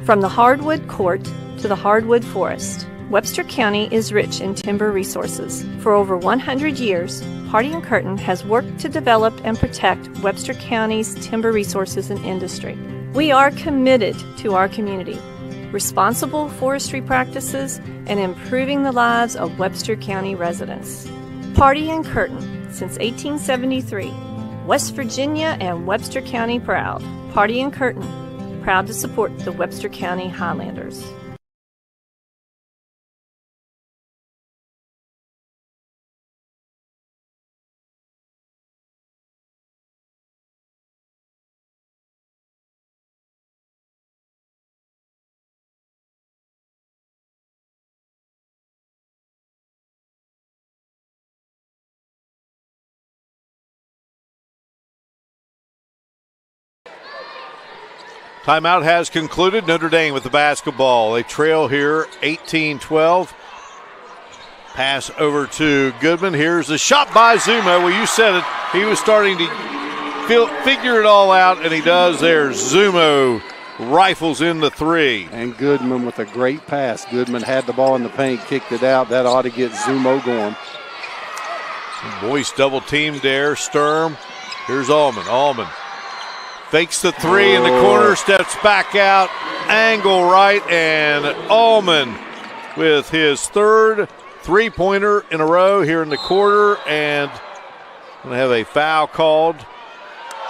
From the hardwood court to the hardwood forest, Webster County is rich in timber resources. For over 100 years, Hardy & Curtin has worked to develop and protect Webster County's timber resources and industry. We are committed to our community, responsible forestry practices, and improving the lives of Webster County residents. Hardy & Curtin, since 1873, West Virginia and Webster County proud. Hardy & Curtin, proud to support the Webster County Highlanders. Timeout has concluded. Notre Dame with the basketball. They trail here 18-12. Pass over to Goodman. Here's the shot by Zuma. Well, you said it. He was starting to figure it all out, and he does. There's Zumo rifles in the three. And Goodman with a great pass. Goodman had the ball in the paint, kicked it out. That ought to get Zumo going. Boyce double teamed there. Sturm. Here's Allman. Allman fakes the three in the corner, steps back out, angle right, and Allman with his third three-pointer in a row here in the quarter, and going to have a foul called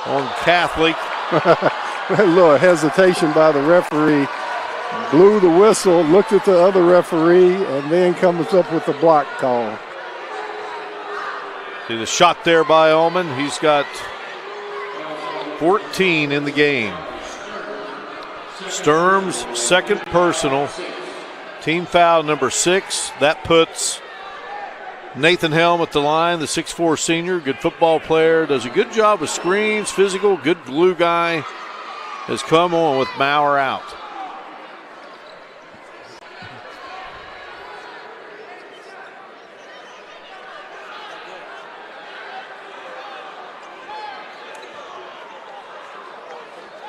on Catholic. A little hesitation by the referee. Blew the whistle, looked at the other referee, and then comes up with the block call. See the shot there by Allman. He's got 14 in the game. Sturm's second personal. Team foul number 6. That puts Nathan Helm at the line, the 6'4 senior, good football player, does a good job with screens, physical, good glue guy, has come on with Maurer out.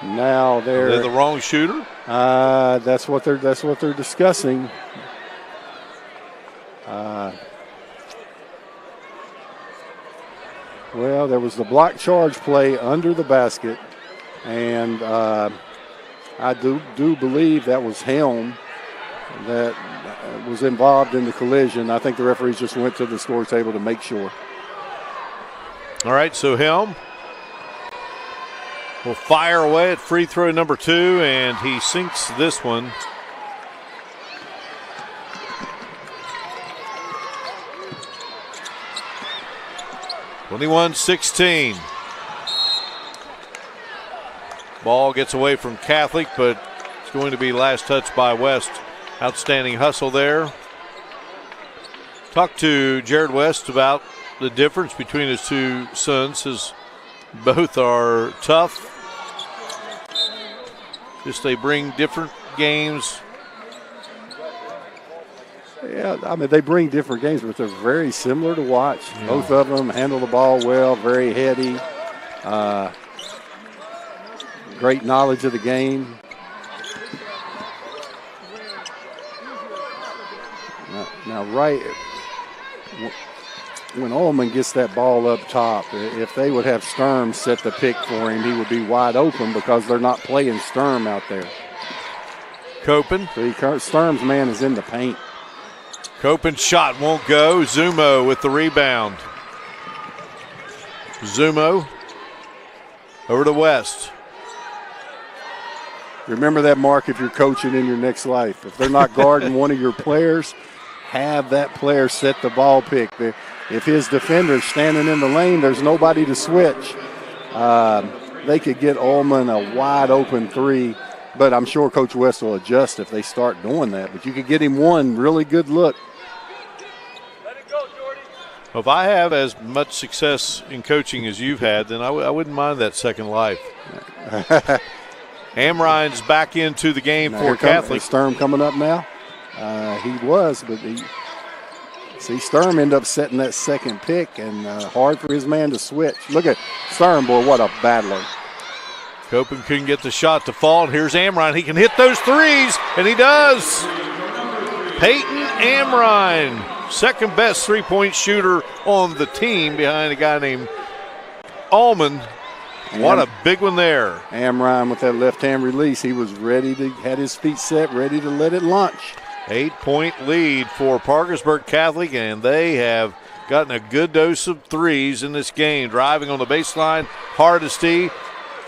Now they're the wrong shooter. That's what they're discussing. Well, there was the block charge play under the basket, and I do believe that was Helm that was involved in the collision. I think the referees just went to the score table to make sure. All right, so Helm will fire away at free throw number 2, and he sinks this one. (21-16). Ball gets away from Catholic, but it's going to be last touch by West. Outstanding hustle there. Talked to Jared West about the difference between his two sons. His both are tough. Just they bring different games. Yeah, I mean, they bring different games, but they're very similar to watch. Yeah. Both of them handle the ball well, very heady. Great knowledge of the game. Now, right when Ullman gets that ball up top, if they would have Sturm set the pick for him, he would be wide open because they're not playing Sturm out there. Copen. So Sturm's man is in the paint. Copen's shot won't go. Zumo with the rebound. Zumo over to West. Remember that, Mark, if you're coaching in your next life. If they're not guarding one of your players, have that player set the ball pick. If his defender's standing in the lane, there's nobody to switch. They could get Ullman a wide open three, but I'm sure Coach West will adjust if they start doing that. But you could get him one really good look. Well, if I have as much success in coaching as you've had, then I wouldn't mind that second life. Amrine's back into the game now for Catholic. Sturm coming up now. He was, but Sturm ended up setting that second pick, and hard for his man to switch. Look at Sturm, boy, what a battler. Copen couldn't get the shot to fall, and here's Amrine. He can hit those threes, and he does. Peyton Amrine, second best three-point shooter on the team behind a guy named Allman. What a big one there. Amrine with that left-hand release. He was ready to, had his feet set, ready to let it launch. 8-point lead for Parkersburg Catholic, and they have gotten a good dose of threes in this game. Driving on the baseline, Hardesty.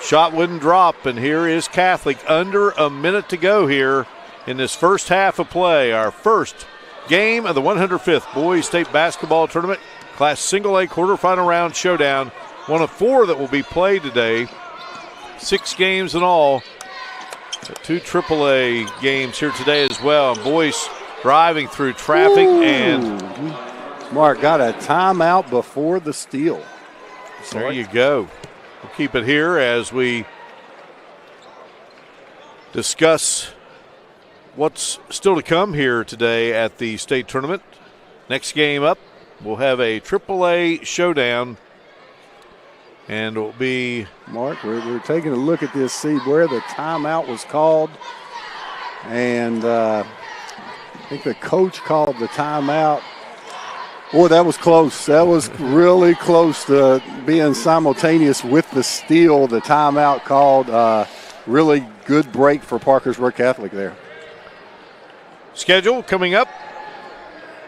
Shot wouldn't drop, and here is Catholic. Under a minute to go here in this first half of play. Our first game of the 105th Boys State Basketball Tournament, Class Single A quarterfinal round showdown. One of 4 that will be played today. 6 games in all. 2 AAA games here today as well. And Boyce driving through traffic. Ooh. And Mark got a timeout before the steal. There you go. We'll keep it here as we discuss what's still to come here today at the state tournament. Next game up, we'll have a AAA showdown And it will be Mark, we're taking a look at this, see where the timeout was called. And I think the coach called the timeout. Boy, that was close. That was really close to being simultaneous with the steal. The timeout called. Really good break for Parkersburg Catholic there. schedule coming up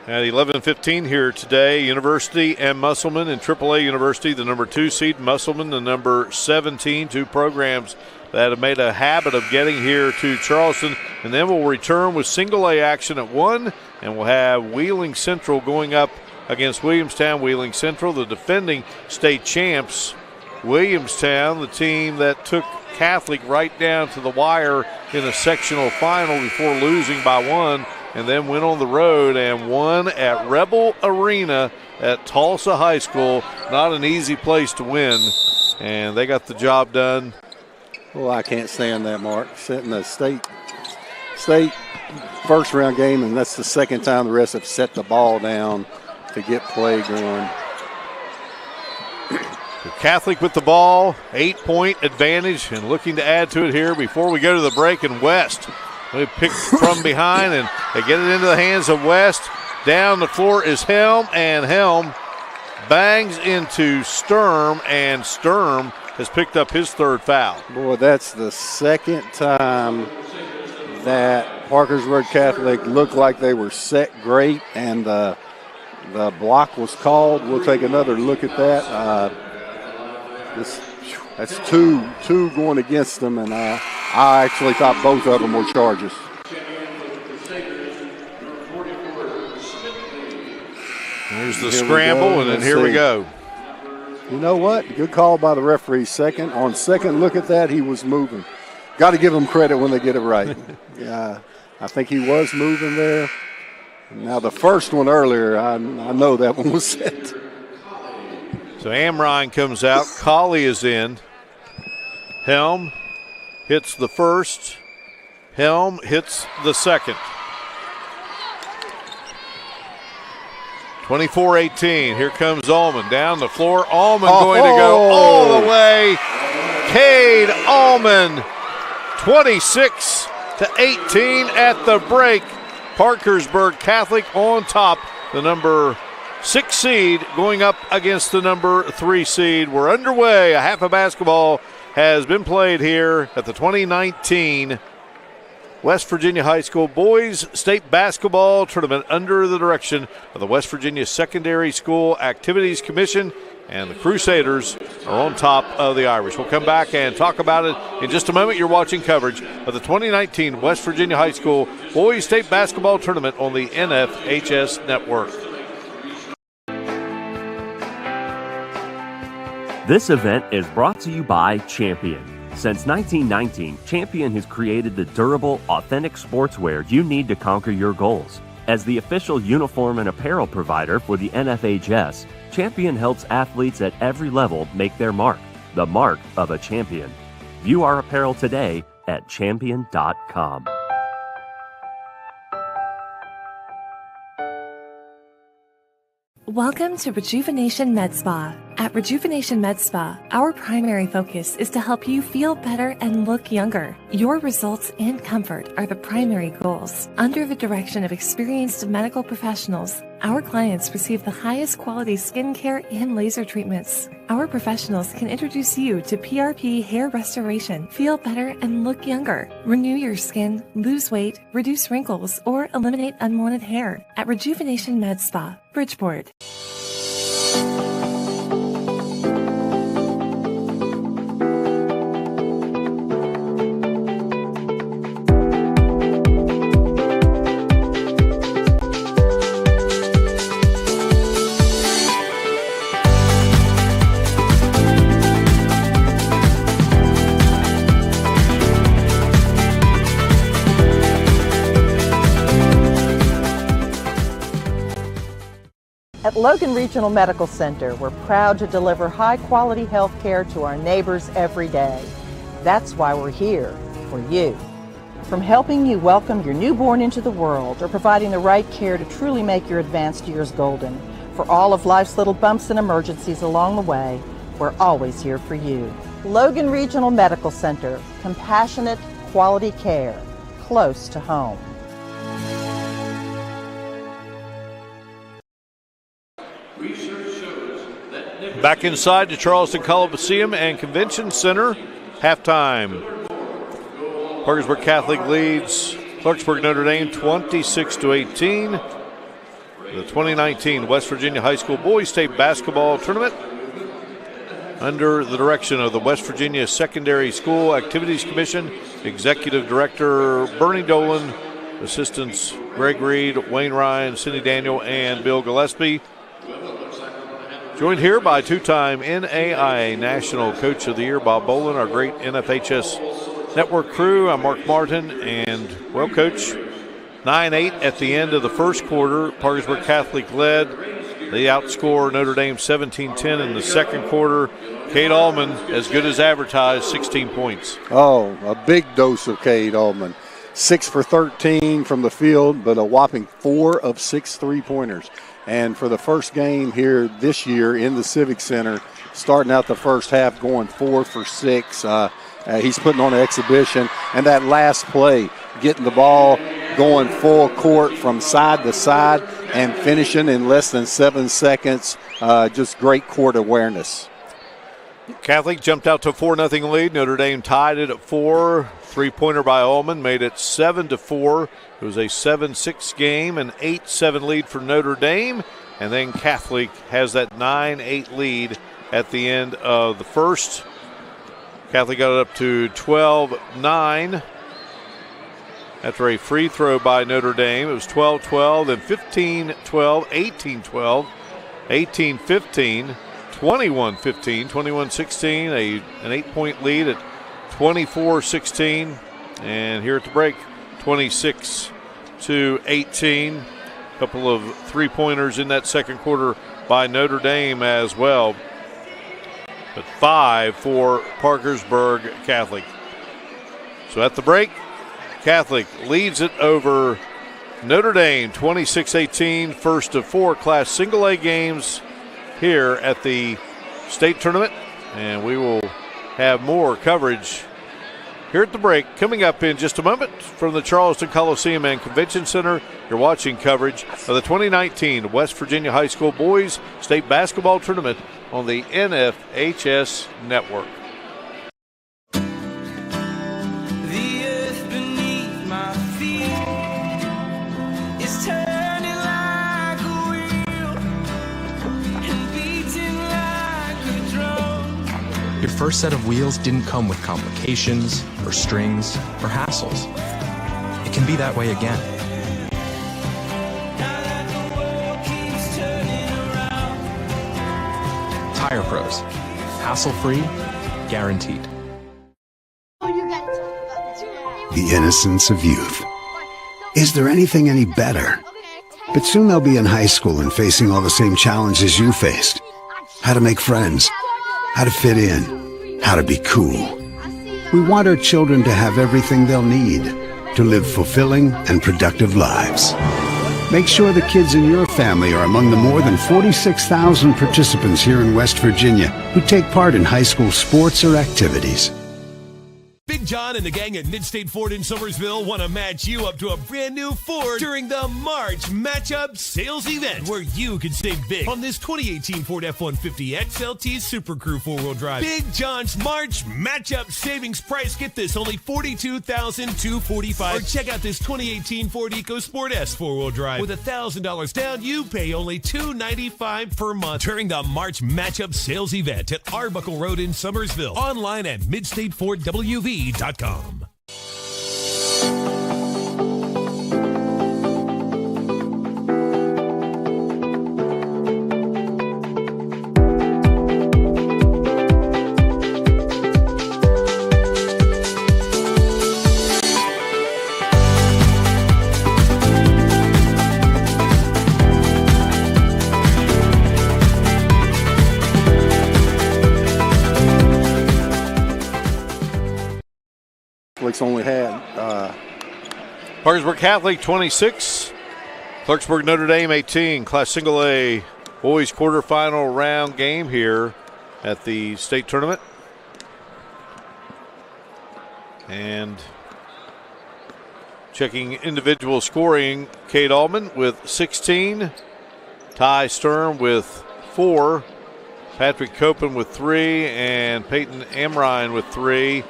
at 11:15 here today. University and Musselman in AAA University, the number 2 seed, Musselman, the number 17, two programs that have made a habit of getting here to Charleston. And then we'll return with single A action at 1, and we'll have Wheeling Central going up against Williamstown. Wheeling Central, the defending state champs. Williamstown, the team that took Catholic right down to the wire in a sectional final before losing by 1, and then went on the road and won at Rebel Arena at Tulsa High School. Not an easy place to win, and they got the job done. Well, I can't stand that, Mark. Setting a state first round game, and that's the second time the refs have set the ball down to get play going. Catholic with the ball, 8-point advantage, and looking to add to it here before we go to the break. In West, they pick from behind, and they get it into the hands of West. Down the floor is Helm, and Helm bangs into Sturm, and Sturm has picked up his third foul. Boy, that's the second time that Parkersburg Catholic looked like they were set great, and the block was called. We'll take another look at that. That's two going against them, and I actually thought both of them were charges. Here's the scramble, and then here we go. You know what? Good call by the referee. On second look at that, he was moving. Got to give him credit when they get it right. Yeah, I think he was moving there. Now the first one earlier, I know that one was set. So Amrine comes out. Colley is in. Helm hits the first. Helm hits the second. 24-18. Here comes Allman down the floor. Allman going to go all the way. Cade Allman, 26-18 at the break. Parkersburg Catholic on top. The number 6 seed going up against the number 3 seed. We're underway. A half of basketball has been played here at the 2019 West Virginia High School Boys State Basketball Tournament under the direction of the West Virginia Secondary School Activities Commission, and the Crusaders are on top of the Irish. We'll come back and talk about it in just a moment. You're watching coverage of the 2019 West Virginia High School Boys State Basketball Tournament on the NFHS Network. This event is brought to you by Champion. Since 1919, Champion has created the durable, authentic sportswear you need to conquer your goals. As the official uniform and apparel provider for the NFHS, Champion helps athletes at every level make their mark, the mark of a champion. View our apparel today at champion.com. Welcome to Rejuvenation Med Spa. At Rejuvenation Med Spa, our primary focus is to help you feel better and look younger. Your results and comfort are the primary goals. Under the direction of experienced medical professionals, our clients receive the highest quality skincare and laser treatments. Our professionals can introduce you to PRP hair restoration, feel better and look younger, renew your skin, lose weight, reduce wrinkles, or eliminate unwanted hair at Rejuvenation Med Spa, Bridgeport. At Logan Regional Medical Center, we're proud to deliver high-quality health care to our neighbors every day. That's why we're here, for you. From helping you welcome your newborn into the world or providing the right care to truly make your advanced years golden, for all of life's little bumps and emergencies along the way, we're always here for you. Logan Regional Medical Center, compassionate, quality care, close to home. Back inside the Charleston Coliseum and Convention Center, halftime. Parkersburg Catholic leads Clarksburg Notre Dame 26-18. The 2019 West Virginia High School Boys State Basketball Tournament under the direction of the West Virginia Secondary School Activities Commission, Executive Director Bernie Dolan, Assistants Greg Reed, Wayne Ryan, Cindy Daniel, and Bill Gillespie. Joined here by two-time NAIA National Coach of the Year, Bob Bolin, our great NFHS Network crew. I'm Mark Martin, and, well, Coach, 9-8 at the end of the first quarter. Parkersburg Catholic led. They outscore Notre Dame 17-10 in the second quarter. Cade Allman, as good as advertised, 16 points. Oh, a big dose of Cade Allman. 6 for 13 from the field, but a whopping 4 of 6 three-pointers. And for the first game here this year in the Civic Center, starting out the first half going 4 for 6. He's putting on an exhibition. And that last play, getting the ball going full court from side to side and finishing in less than 7 seconds. Just great court awareness. Catholic jumped out to a 4-0 lead. Notre Dame tied it at 4. Three-pointer by Allman made it 7-4. It was a 7-6 game, an 8-7 lead for Notre Dame. And then Catholic has that 9-8 lead at the end of the first. Catholic got it up to 12-9 after a free throw by Notre Dame. It was 12-12, then 15-12, 18-12, 18-15, 21-15, 21-16, an 8-point lead at 24-16. And here at the break, 26-18. A couple of three-pointers in that second quarter by Notre Dame as well. But 5 for Parkersburg Catholic. So at the break, Catholic leads it over Notre Dame 26-18, first of 4 Class Single A games here at the state tournament. And we will have more coverage here at the break coming up in just a moment from the Charleston Coliseum and Convention Center. You're watching coverage of the 2019 West Virginia High School Boys State Basketball Tournament on the NFHS Network. The earth beneath my feet is turning like a wheel and beating like a drum. Your first set of wheels didn't come with complications, or strings, or hassles. It can be that way again. Tire Pros. Hassle-free, guaranteed. The innocence of youth. Is there anything any better? But soon they'll be in high school and facing all the same challenges you faced. How to make friends, how to fit in, how to be cool. We want our children to have everything they'll need to live fulfilling and productive lives. Make sure the kids in your family are among the more than 46,000 participants here in West Virginia who take part in high school sports or activities. Big John and the gang at Mid-State Ford in Summersville want to match you up to a brand new Ford during the March Matchup Sales Event, where you can save big on this 2018 Ford F-150 XLT Super Crew 4-wheel drive. Big John's March Matchup Savings Price, get this, only $42,245. Or check out this 2018 Ford EcoSport S 4-wheel drive. With $1,000 down, you pay only $295 per month during the March Matchup Sales Event at Arbuckle Road in Summersville. Online at MidstateFordWV.com. Only had Parkersburg Catholic 26, Clarksburg Notre Dame 18. Class Single A boys quarterfinal round game here at the state tournament. And checking individual scoring, Cade Allman with 16, Ty Sturm with 4, Patrick Copen with 3, and Peyton Amrine with 3.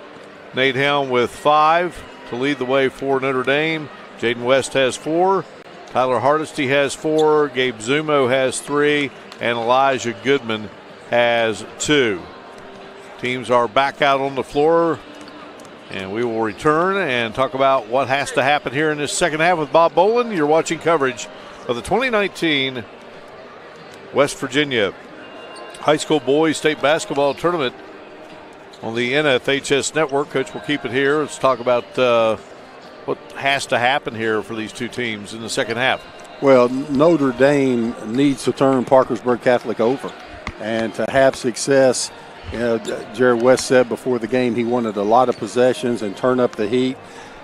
Nate Helm with 5 to lead the way for Notre Dame. Jaden West has 4. Tyler Hardesty has 4. Gabe Zumo has 3. And Elijah Goodman has 2. Teams are back out on the floor. And we will return and talk about what has to happen here in this second half with Bob Boland. You're watching coverage of the 2019 West Virginia High School Boys State Basketball Tournament on the NFHS Network. Coach will keep it here. Let's talk about what has to happen here for these two teams in the second half. Well, Notre Dame needs to turn Parkersburg Catholic over. And to have success, Jared West said before the game he wanted a lot of possessions and turn up the heat.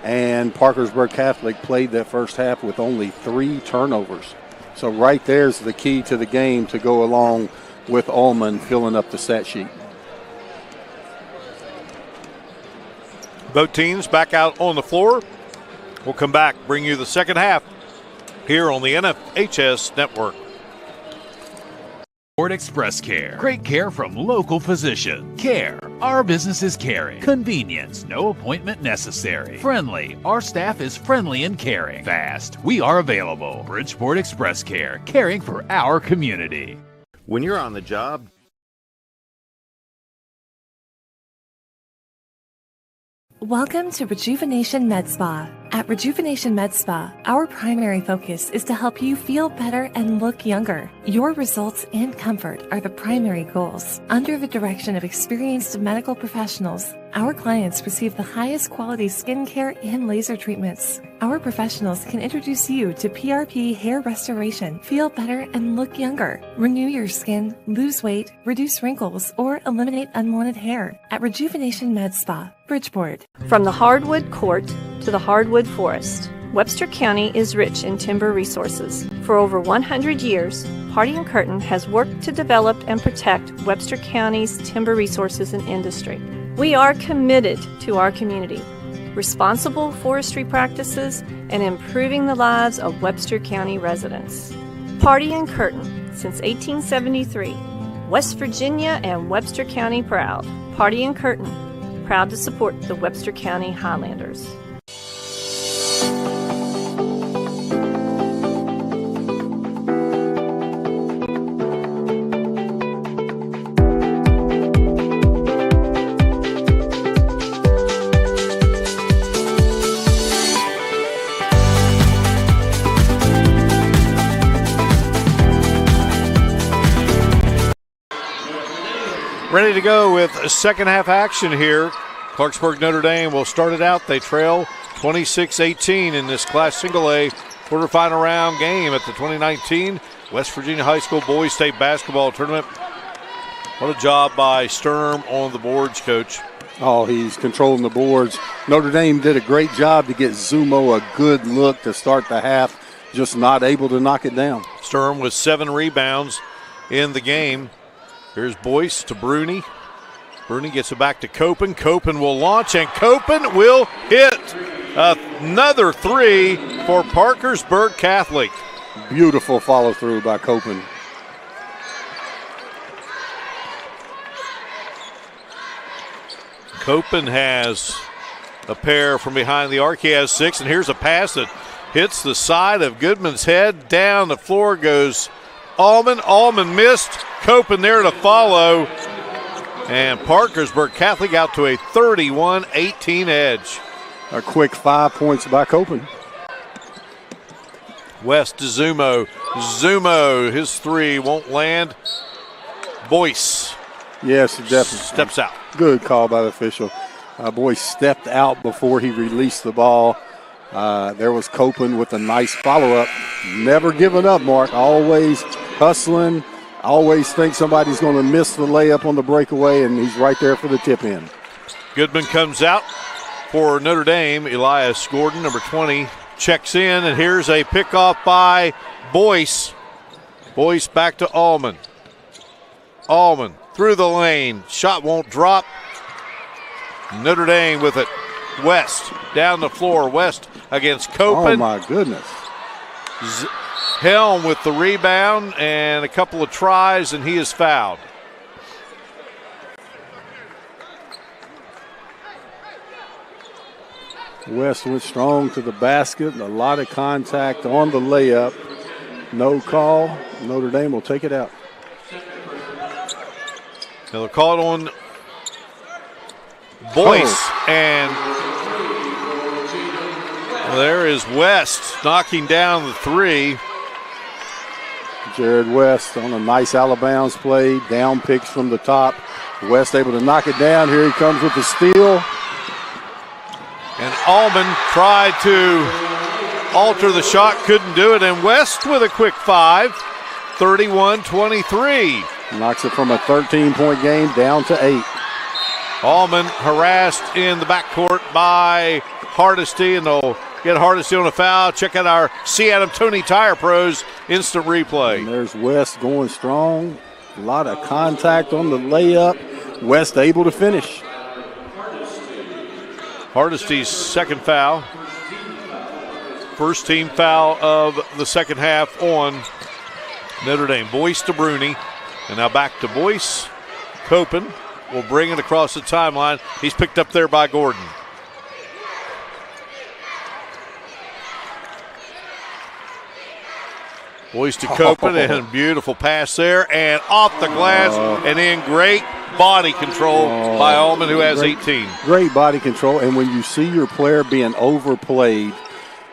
And Parkersburg Catholic played that first half with only 3 turnovers. So right there's the key to the game to go along with Allman filling up the stat sheet. Both teams back out on the floor. We'll come back, bring you the second half here on the NFHS Network. Ford Express Care. Great care from local physician. Care. Our business is caring. Convenience. No appointment necessary. Friendly. Our staff is friendly and caring. Fast. We are available. Bridgeport Express Care. Caring for our community. When you're on the job, Welcome to Rejuvenation Med Spa. At Rejuvenation Med Spa, our primary focus is to help you feel better and look younger. Your results and comfort are the primary goals. Under the direction of experienced medical professionals, our clients receive the highest quality skincare and laser treatments. Our professionals can introduce you to PRP hair restoration, feel better and look younger, renew your skin, lose weight, reduce wrinkles, or eliminate unwanted hair. At Rejuvenation Med Spa, Bridgeport. From the hardwood court to the hardwood forest, Webster County is rich in timber resources. For over 100 years, Hardy & Curtin has worked to develop and protect Webster County's timber resources and industry. We are committed to our community, responsible forestry practices, and improving the lives of Webster County residents. Hardy & Curtin, since 1873, West Virginia and Webster County proud. Hardy & Curtin, proud to support the Webster County Highlanders. Ready to go with second half action here. Clarksburg Notre Dame will start it out. They trail 26-18 in this Class Single A quarterfinal round game at the 2019 West Virginia High School Boys State Basketball Tournament. What a job by Sturm on the boards, Coach. Oh, he's controlling the boards. Notre Dame did a great job to get Zumo a good look to start the half, just not able to knock it down. Sturm with 7 rebounds in the game. Here's Boyce to Bruni. Bruni gets it back to Copen. Copen will launch, and Copen will hit another 3 for Parkersburg Catholic. Beautiful follow through by Copen. Copen has a pair from behind the arc. He has 6, and here's a pass that hits the side of Goodman's head. Down the floor goes Allman. Allman missed. Copen there to follow. And Parkersburg Catholic out to a 31-18 edge. A quick 5 points by Copen. West to Zumo. Zumo, his 3 won't land. Boyce. Yes, definitely. Steps out. Good call by the official. Boyce stepped out before he released the ball. There was Copen with a nice follow-up. Never giving up, Mark. Always hustling. Always think somebody's going to miss the layup on the breakaway, and he's right there for the tip-in. Goodman comes out for Notre Dame. Elias Gordon, number 20, checks in, and here's a pickoff by Boyce. Boyce back to Allman. Allman, through the lane. Shot won't drop. Notre Dame with it. West down the floor. West against Copen. Oh, my goodness. Helm with the rebound and a couple of tries, and he is fouled. West went strong to the basket. A lot of contact on the layup. No call. Notre Dame will take it out. Now they'll call it on Boyce, and there is West knocking down the three. Jared West on a nice out-of-bounds play. Down picks from the top. West able to knock it down. Here he comes with the steal. And Allman tried to alter the shot, couldn't do it. And West with a quick 5, 31-23. Knocks it from a 13-point game down to 8. Allman harassed in the backcourt by Hardesty, and they'll get Hardesty on a foul. Check out our C. Adam Tony Tire Pros instant replay. And there's West going strong. A lot of contact on the layup. West able to finish. Hardesty's second foul. First team foul of the second half on Notre Dame. Boyce to Bruni. And now back to Boyce. Copen will bring it across the timeline. He's picked up there by Gordon. Boyce to Copen, and beautiful pass there. And off the glass, and in great body control by Allman, who has 18. Great body control, and when you see your player being overplayed,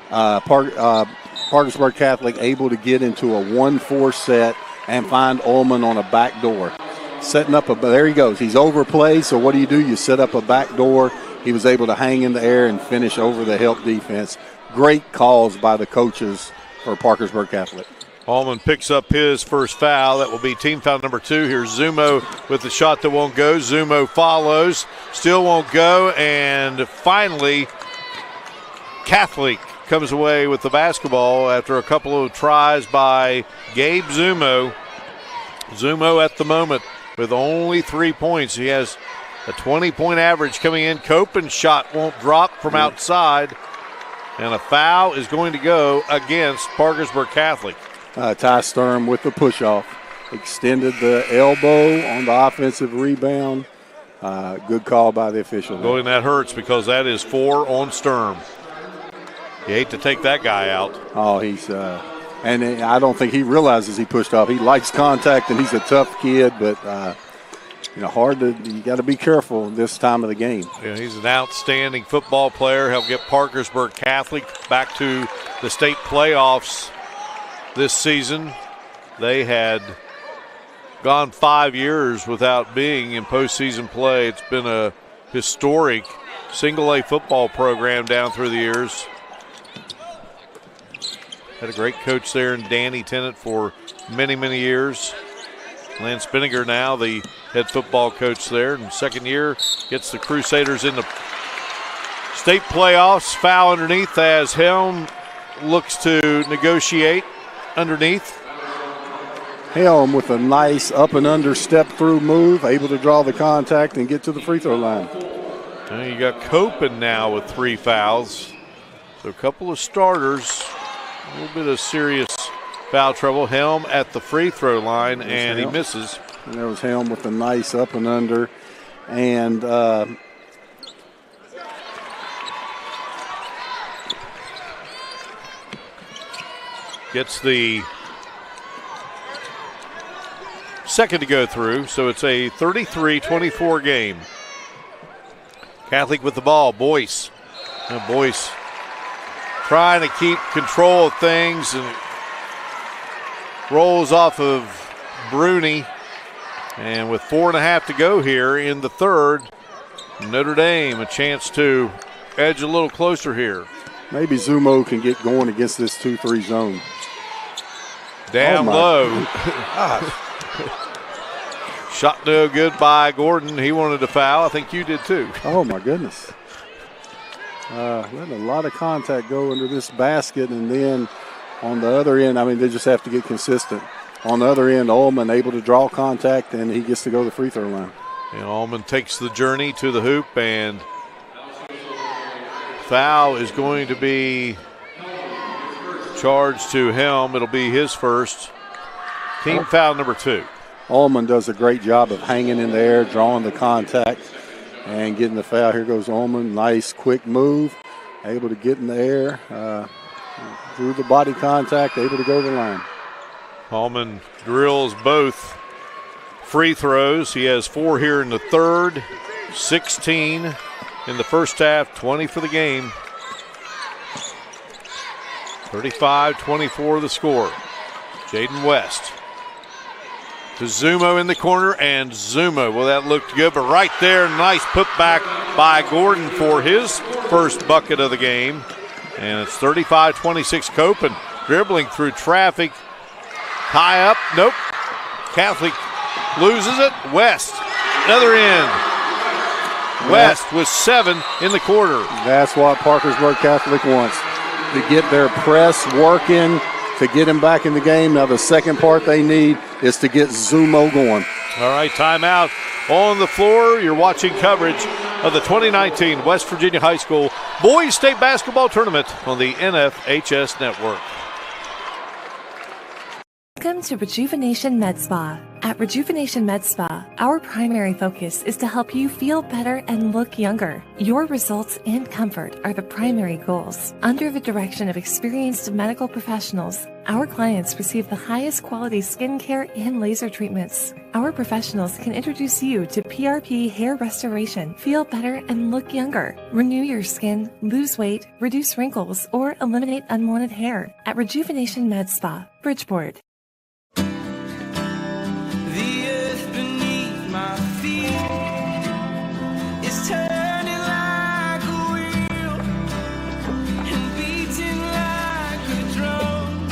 Parkersburg Catholic able to get into a 1-4 set and find Allman on a back door. Setting up there he goes. He's overplayed, so what do? You set up a back door. He was able to hang in the air and finish over the help defense. Great calls by the coaches for Parkersburg Catholic. Allman picks up his first foul. That will be team foul number 2. Here's Zumo with the shot that won't go. Zumo follows, still won't go, and finally Catholic comes away with the basketball after a couple of tries by Gabe Zumo. Zumo at the moment with only 3 points. He has a 20-point average coming in. Copen's shot won't drop from outside, and a foul is going to go against Parkersburg Catholic. Ty Sturm with the push-off. Extended the elbow on the offensive rebound. Good call by the official. Boy, and that hurts because that is 4 on Sturm. You hate to take that guy out. Oh, he's and I don't think he realizes he pushed off. He likes contact, and he's a tough kid, but you got to be careful this time of the game. Yeah, he's an outstanding football player. He'll get Parkersburg Catholic back to the state playoffs this season. They had gone 5 years without being in postseason play. It's been a historic single-A football program down through the years. Had a great coach there in Danny Tennant for many, many years. Lance Spinninger now the head football coach there. And second year gets the Crusaders in the state playoffs. Foul underneath as Helm looks to negotiate underneath. Helm with a nice up and under step through move, able to draw the contact and get to the free throw line. And you got Copen now with 3 fouls. So a couple of starters, a little bit of serious foul trouble. Helm at the free throw line, and he misses. And there was Helm with a nice up and under. And gets the second to go through, so it's a 33-24 game. Catholic with the ball. Boyce. And Boyce trying to keep control of things and rolls off of Bruni. And with 4.5 to go here in the third, Notre Dame a chance to edge a little closer here. Maybe Zumo can get going against this 2-3 zone. Down low. Shot no good by Gordon. He wanted to foul. I think you did too. Oh, my goodness. Let a lot of contact go into this basket, and then on the other end, they just have to get consistent. On the other end, Ullman able to draw contact, and he gets to go to the free throw line. And Ullman takes the journey to the hoop, and foul is going to be charged to Helm. It'll be his first. Team foul number 2. Ullman does a great job of hanging in the air, drawing the contact, and getting the foul. Here goes Ullman. Nice, quick move. Able to get in the air. Through the body contact, able to go to the line. Ullman drills both free throws. He has 4 here in the third, 16 in the first half, 20 for the game. 35-24 the score. Jaden West to Zumo in the corner, and Zumo, well, that looked good, but right there, nice putback by Gordon for his first bucket of the game. And it's 35-26 Copen, dribbling through traffic. High up, nope. Catholic loses it. West, another end. West with 7 in the quarter. That's what Parkersburg Catholic wants, to get their press working, to get him back in the game. Now the second part they need is to get Zumo going. All right, timeout on the floor. You're watching coverage of the 2019 West Virginia High School Boys State Basketball Tournament on the NFHS Network. Welcome to Rejuvenation Med Spa. At Rejuvenation Med Spa, our primary focus is to help you feel better and look younger. Your results and comfort are the primary goals. Under the direction of experienced medical professionals, our clients receive the highest quality skincare and laser treatments. Our professionals can introduce you to PRP hair restoration, feel better and look younger, renew your skin, lose weight, reduce wrinkles, or eliminate unwanted hair. At Rejuvenation Med Spa, Bridgeport. The earth beneath my feet is turning like a wheel and beating like a drum.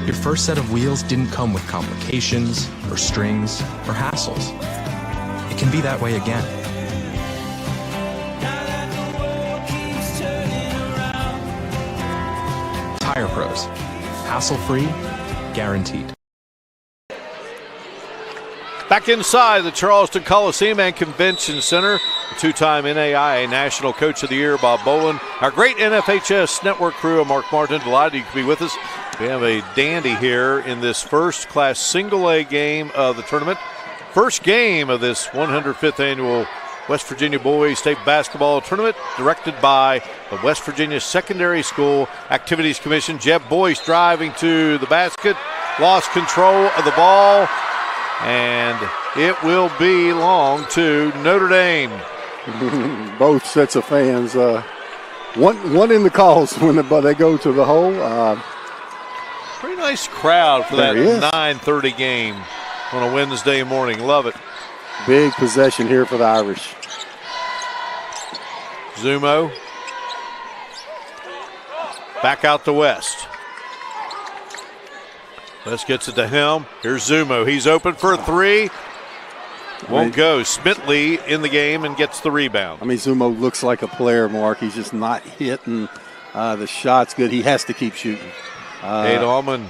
Your first set of wheels didn't come with complications, or strings, or hassles. It can be that way again. Now that the world keeps turning around. Tire Pros. Hassle-free, guaranteed. Back inside the Charleston Coliseum and Convention Center, two-time NAIA National Coach of the Year, Bob Bowen. Our great NFHS Network crew, Mark Martin, delighted you could be with us. We have a dandy here in this first Class Single A game of the tournament. First game of this 105th annual West Virginia Boys State Basketball Tournament, directed by the West Virginia Secondary School Activities Commission. Jeb Boyce driving to the basket, lost control of the ball, and it will belong to Notre Dame. Both sets of fans, one in the calls when they go to the hole. Pretty nice crowd for that 9:30 game on a Wednesday morning. Love it. Big possession here for the Irish. Zumo back out to West. West gets it to him. Here's Zumo. He's open for a three. Won't go. Smitley in the game and gets the rebound. I mean, Zumo looks like a player, Mark. He's just not hitting the shots good. He has to keep shooting. Kate Allman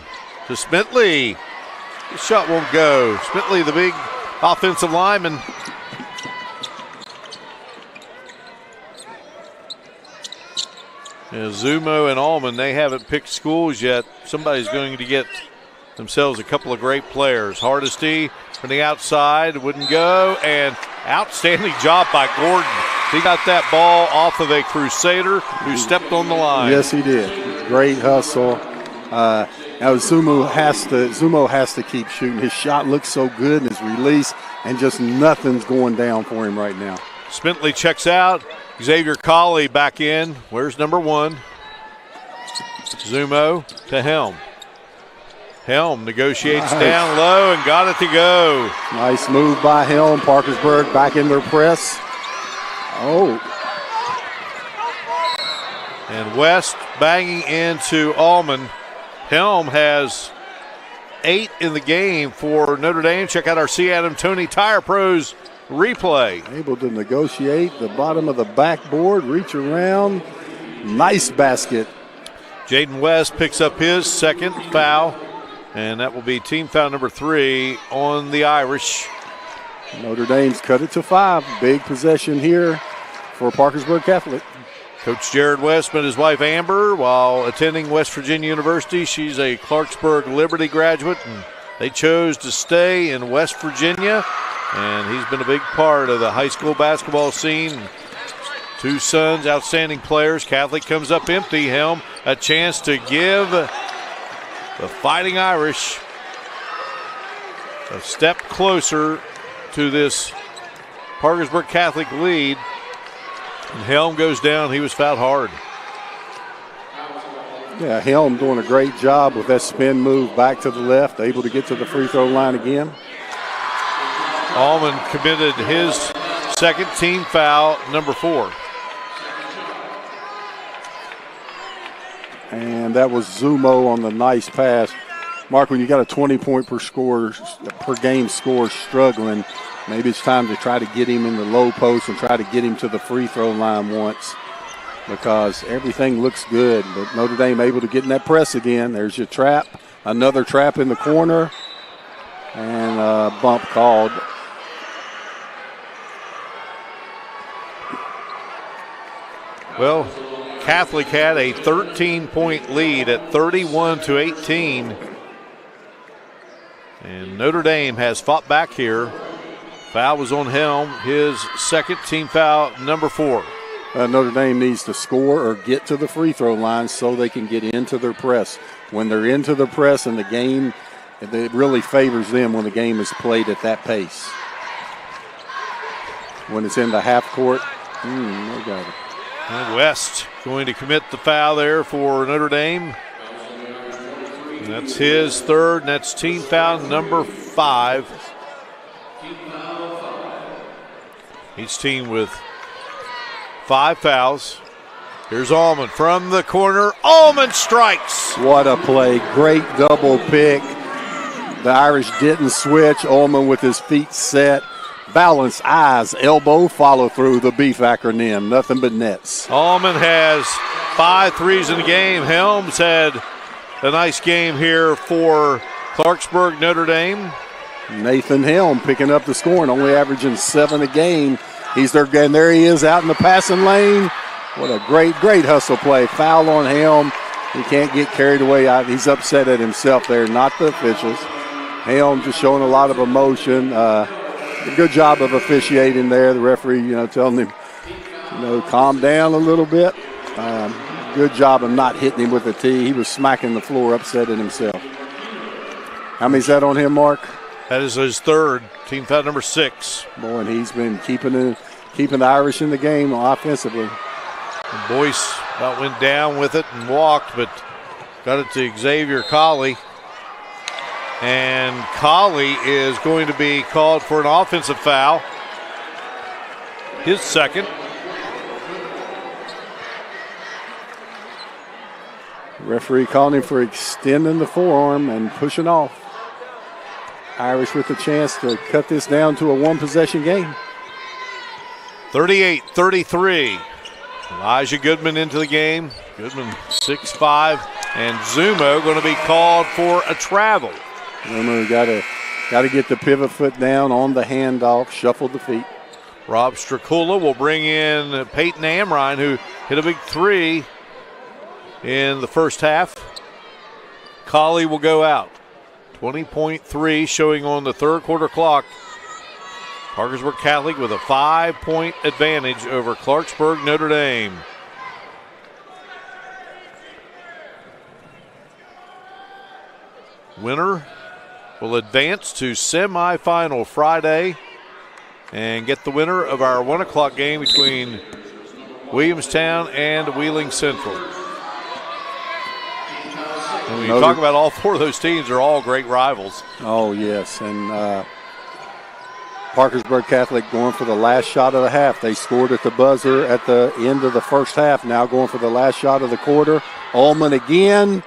to Smitley. The shot won't go. Smitley, the big offensive lineman. Yeah, Zumo and Allman, they haven't picked schools yet. Somebody's going to get themselves a couple of great players. Hardesty from the outside, wouldn't go, and outstanding job by Gordon. He got that ball off of a Crusader who stepped on the line. Yes, he did. Great hustle. Now Zumo has to keep shooting. His shot looks so good in his release, and just nothing's going down for him right now. Smitley checks out. Xavier Colley back in. Where's number 1? Zumo to Helm. Helm negotiates down low and got it to go. Nice move by Helm. Parkersburg back in their press. Oh. And West banging into Allman. Helm has 8 in the game for Notre Dame. Check out our C. Adam Tony Tire Pros replay. Able to negotiate the bottom of the backboard, reach around. Nice basket. Jaden West picks up his second foul. And that will be team foul number 3 on the Irish. Notre Dame's cut it to 5. Big possession here for Parkersburg Catholic. Coach Jared West met his wife Amber while attending West Virginia University. She's a Clarksburg Liberty graduate, and they chose to stay in West Virginia. And he's been a big part of the high school basketball scene. 2 sons, outstanding players. Catholic comes up empty. Helm a chance to give the Fighting Irish a step closer to this Parkersburg Catholic lead. And Helm goes down. He was fouled hard. Yeah, Helm doing a great job with that spin move back to the left, able to get to the free throw line again. Allman committed his second team foul, number 4. And that was Zumo on the nice pass. Mark, when you got a 20-point per game score struggling, maybe it's time to try to get him in the low post and try to get him to the free throw line once, because everything looks good. But Notre Dame able to get in that press again. There's your trap. Another trap in the corner. And a bump called. Well, Catholic had a 13-point lead at 31-18. And Notre Dame has fought back here. Foul was on Helm, his second team foul, number 4. Notre Dame needs to score or get to the free throw line so they can get into their press. When they're into the press and the game, it really favors them when the game is played at that pace. When it's in the half court, they got it. And West going to commit the foul there for Notre Dame. And that's his third, and that's team foul number 5. Each team with 5 fouls. Here's Allman from the corner. Allman strikes. What a play. Great double pick. The Irish didn't switch. Allman with his feet set. Balance, eyes, elbow, follow through, the beef acronym. Nothing but nets. Allman has 5 threes in the game. Helms had a nice game here for Clarksburg, Notre Dame. Nathan Helm picking up the scoring, only averaging 7 a game. He's there, and there he is out in the passing lane. What a great hustle play. Foul on Helm. He can't get carried away. He's upset at himself there, not the officials. Helm just showing a lot of emotion. A good job of officiating there. The referee, telling him, calm down a little bit. Good job of not hitting him with a tee. He was smacking the floor, upset at himself. How many's that on him, Mark? That is his third, team foul number 6. Boy, and he's been keeping the Irish in the game offensively. And Boyce about went down with it and walked, but got it to Xavier Colley. And Colley is going to be called for an offensive foul. His second. Referee called him for extending the forearm and pushing off. Irish with a chance to cut this down to a 1-possession game. 38-33. Elijah Goodman into the game. Goodman 6'5", and Zumo going to be called for a travel. Zumo got to get the pivot foot down on the handoff, shuffle the feet. Rob Stracula will bring in Peyton Amrine, who hit a big 3 in the first half. Colley will go out. 20.3 showing on the third quarter clock. Parkersburg Catholic with a 5-point advantage over Clarksburg Notre Dame. Winner will advance to semifinal Friday and get the winner of our 1 o'clock game between Williamstown and Wheeling Central. And when you talk about all 4 of those teams, they're all great rivals. Oh, yes. And Parkersburg Catholic going for the last shot of the half. They scored at the buzzer at the end of the first half. Now going for the last shot of the quarter. Allman again.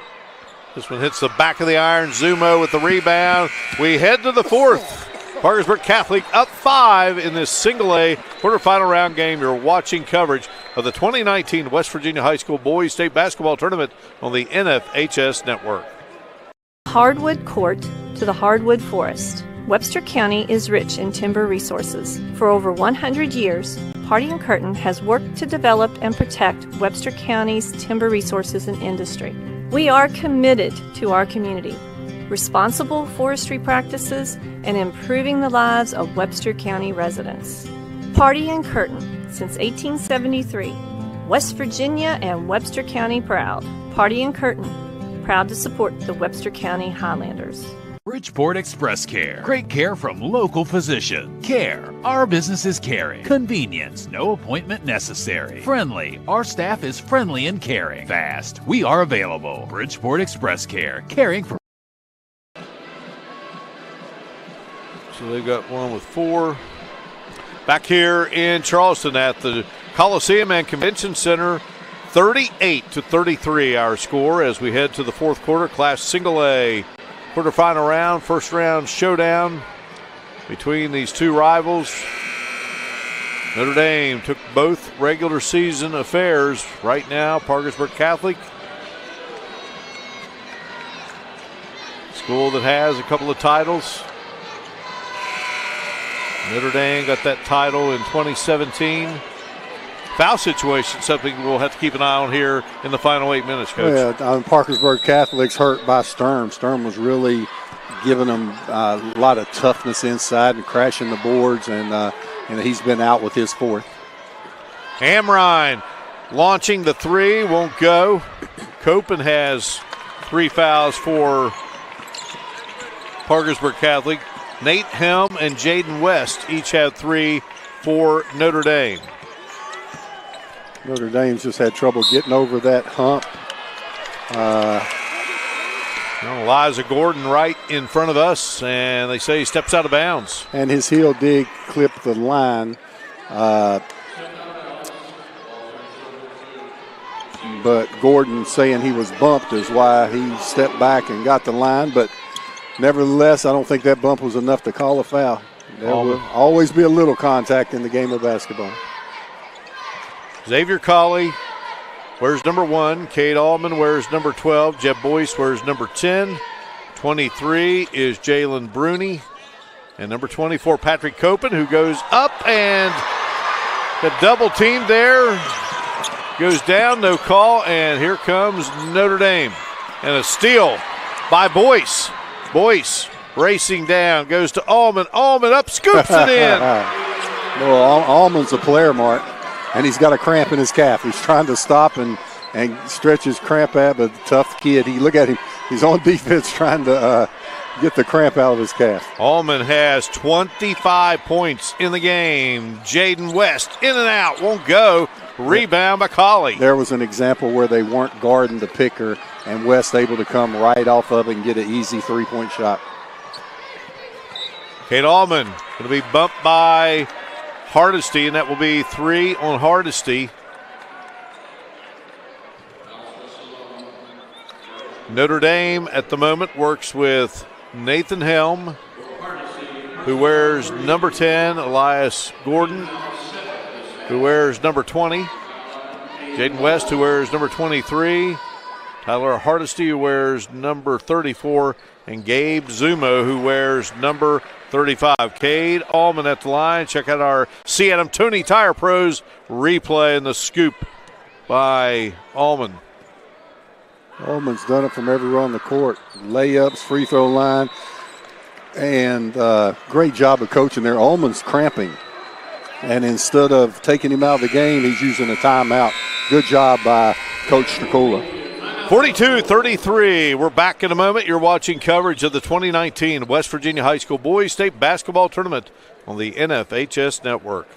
This one hits the back of the iron. Zumo with the rebound. We head to the fourth. Parkersburg Catholic up 5 in this single A quarterfinal round game. You're watching coverage of the 2019 West Virginia High School Boys State Basketball Tournament on the NFHS Network. Hardwood Court to the hardwood forest, Webster County is rich in timber resources. For over 100 years, Party and Curtin has worked to develop and protect Webster County's timber resources and industry. We are committed to our community, responsible forestry practices, and improving the lives of Webster County residents. Party and Curtin, since 1873, West Virginia and Webster County proud. Party and Curtin, proud to support the Webster County Highlanders. Bridgeport Express Care. Great care from local physician. Care. Our business is caring. Convenience. No appointment necessary. Friendly. Our staff is friendly and caring. Fast. We are available. Bridgeport Express Care. Caring for. So they got one with 4. Back here in Charleston at the Coliseum and Convention Center, 38-33 our score as we head to the fourth quarter. Class Single A quarterfinal round, first round showdown between these two rivals. Notre Dame took both regular season affairs. Right now, Parkersburg Catholic, school that has a couple of titles. Notre Dame got that title in 2017. Foul situation, something we'll have to keep an eye on here in the final 8 minutes, Coach. Yeah, Parkersburg Catholic's hurt by Sturm. Sturm was really giving them a lot of toughness inside and crashing the boards, and he's been out with his 4th. Amrine launching the 3, won't go. Copen has 3 fouls for Parkersburg Catholic. Nate Helm and Jaden West each have 3 for Notre Dame. Notre Dame's just had trouble getting over that hump. Eliza Gordon right in front of us, and they say he steps out of bounds. And his heel dig clipped the line. But Gordon saying he was bumped is why he stepped back and got the line. But nevertheless, I don't think that bump was enough to call a foul. There will always be a little contact in the game of basketball. Xavier Colley wears number 1. Cade Allman wears number 12. Jeb Boyce wears number 10. 23 is Jalen Bruni. And number 24, Patrick Copen, who goes up and the double team there. Goes down, no call, and here comes Notre Dame. And a steal by Boyce. Boyce racing down, goes to Allman. Allman up, scoops it in. Well, Allman's a player, Mark. And he's got a cramp in his calf. He's trying to stop and stretch his cramp out, but tough kid. Look at him. He's on defense trying to get the cramp out of his calf. Allman has 25 points in the game. Jaden West in and out, won't go. Rebound by Colley. There was an example where they weren't guarding the picker, and West able to come right off of it and get an easy 3-point shot. Cade Allman going to be bumped by Hardesty, and that will be 3 on Hardesty. Notre Dame at the moment works with Nathan Helm, who wears number 10, Elias Gordon, who wears number 20, Jaden West, who wears number 23, Tyler Hardesty, who wears number 34, and Gabe Zumo, who wears number 35. Cade Allman at the line. Check out our C. Adam Tony Tire Pros replay and the scoop by Allman. Allman's done it from everywhere on the court. Layups, free throw line, and great job of coaching there. Allman's cramping, and instead of taking him out of the game, he's using a timeout. Good job by Coach Stracula. 42-33. We're back in a moment. You're watching coverage of the 2019 West Virginia High School Boys State Basketball Tournament on the NFHS Network.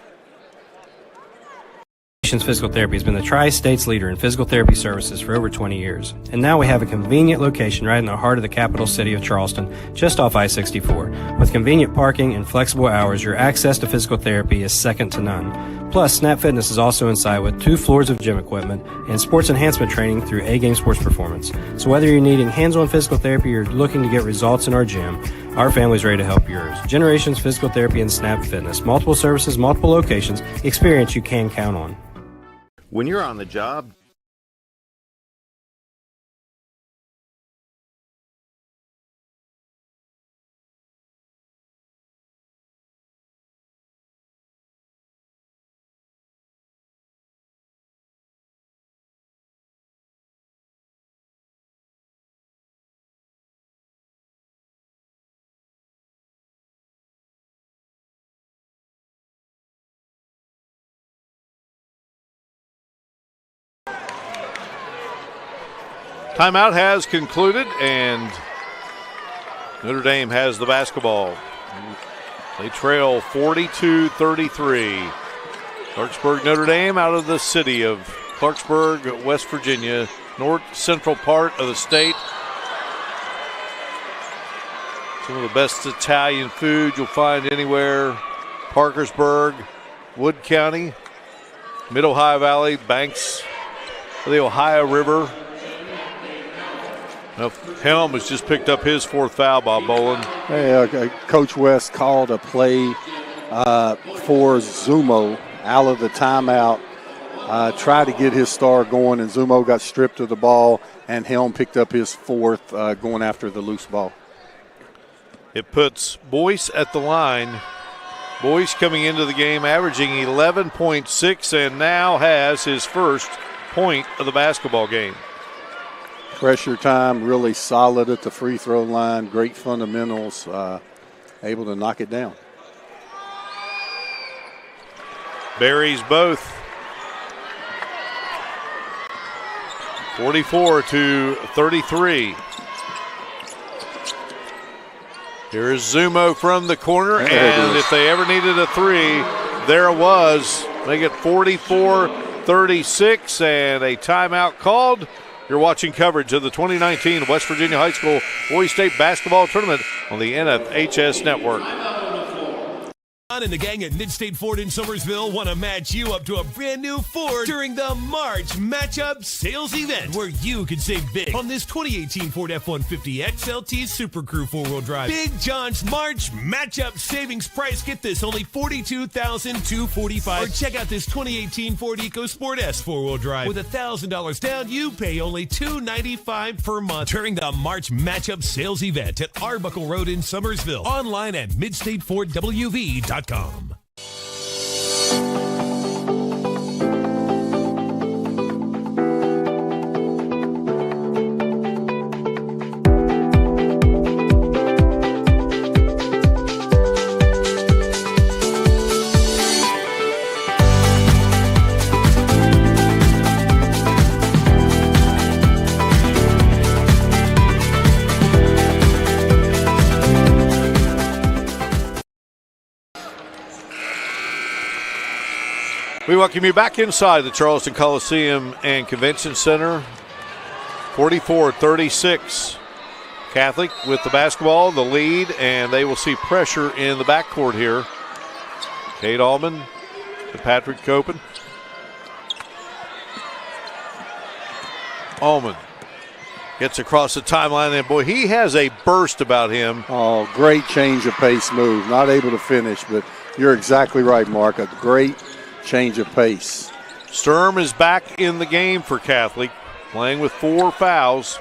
Physical Therapy has been the Tri-State's leader in physical therapy services for over 20 years. And now we have a convenient location right in the heart of the capital city of Charleston, just off I-64. With convenient parking and flexible hours, your access to physical therapy is second to none. Plus, Snap Fitness is also inside with 2 floors of gym equipment and sports enhancement training through A-Game Sports Performance. So whether you're needing hands-on physical therapy or looking to get results in our gym, our family's ready to help yours. Generations Physical Therapy and Snap Fitness. Multiple services, multiple locations. Experience you can count on. When you're on the job, Timeout has concluded, and Notre Dame has the basketball. They trail 42-33. Clarksburg, Notre Dame out of the city of Clarksburg, West Virginia, north central part of the state. Some of the best Italian food you'll find anywhere. Parkersburg, Wood County, Mid-Ohio Valley, banks of the Ohio River. Now, Helm has just picked up his fourth foul, Bob Boland. Hey, Coach West called a play for Zumo out of the timeout. Tried to get his star going, and Zumo got stripped of the ball, and Helm picked up his fourth going after the loose ball. It puts Boyce at the line. Boyce coming into the game averaging 11.6 and now has his first point of the basketball game. Pressure time, really solid at the free throw line. Great fundamentals, able to knock it down. Buries both. 44-33. Here is Zumo from the corner, and if they ever needed a three, there it was. Make it 44-36, and a timeout called. You're watching coverage of the 2019 West Virginia High School Boys State Basketball Tournament on the NFHS Network. John and the gang at Mid-State Ford in Somersville want to match you up to a brand new Ford during the March Matchup Sales Event, where you can save big on this 2018 Ford F-150 XLT Super Crew 4-wheel drive. Big John's March Matchup Savings Price. Get this, only $42,245. Or check out this 2018 Ford EcoSport S 4-wheel drive. With $1,000 down, you pay only $295 per month during the March Matchup Sales Event at Arbuckle Road in Somersville. Online at MidstateFordWV.com. We welcome you back inside the Charleston Coliseum and Convention Center. 44-36. Catholic with the basketball, the lead, and they will see pressure in the backcourt here. Kate Allman to Patrick Copen. Allman gets across the timeline, and boy, he has a burst about him. Oh, great change of pace move. Not able to finish, but you're exactly right, Mark. A great change of pace. Sturm is back in the game for Catholic, playing with 4 fouls.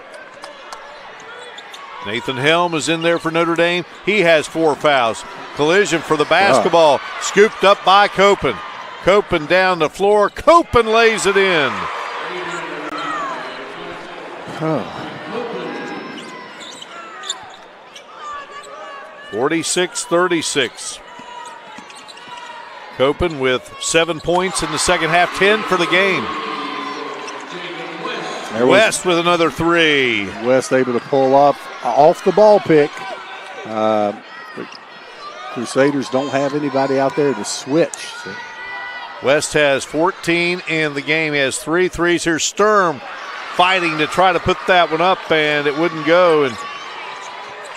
Nathan Helm is in there for Notre Dame. He has 4 fouls. Collision for the basketball. Scooped up by Copen. Copen down the floor. Copen lays it in. 46-36. Copen with 7 points in the second half, 10 for the game. West with another 3. West able to pull off the ball pick. The Crusaders don't have anybody out there to switch. So. West has 14 in the game. He has 3 threes. Here's Sturm fighting to try to put that one up, and it wouldn't go. And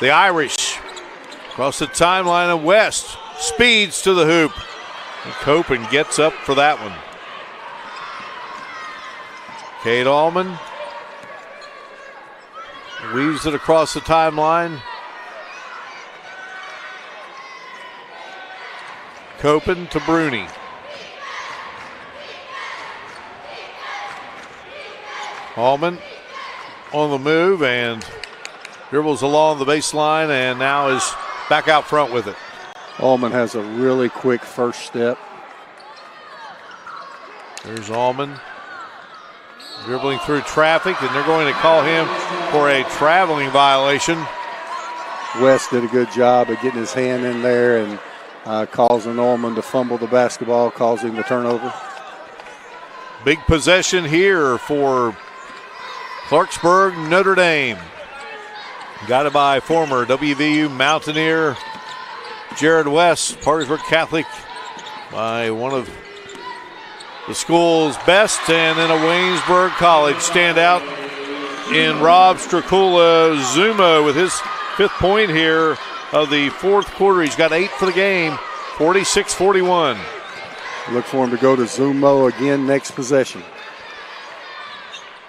the Irish across the timeline of West speeds to the hoop. And Copen gets up for that one. Kate Allman weaves it across the timeline. Copen to Bruni. Allman on the move and dribbles along the baseline and now is back out front with it. Allman has a really quick first step. There's Allman dribbling through traffic, and they're going to call him for a traveling violation. West did a good job of getting his hand in there and causing Allman to fumble the basketball, causing the turnover. Big possession here for Clarksburg, Notre Dame. Guided by former WVU Mountaineer Jared West. Parkersburg Catholic by one of the school's best, and then a Waynesburg College standout in Rob Stracula Zumo with his 5th point here of the 4th quarter. He's got 8 for the game, 46-41. Look for him to go to Zumo again next possession.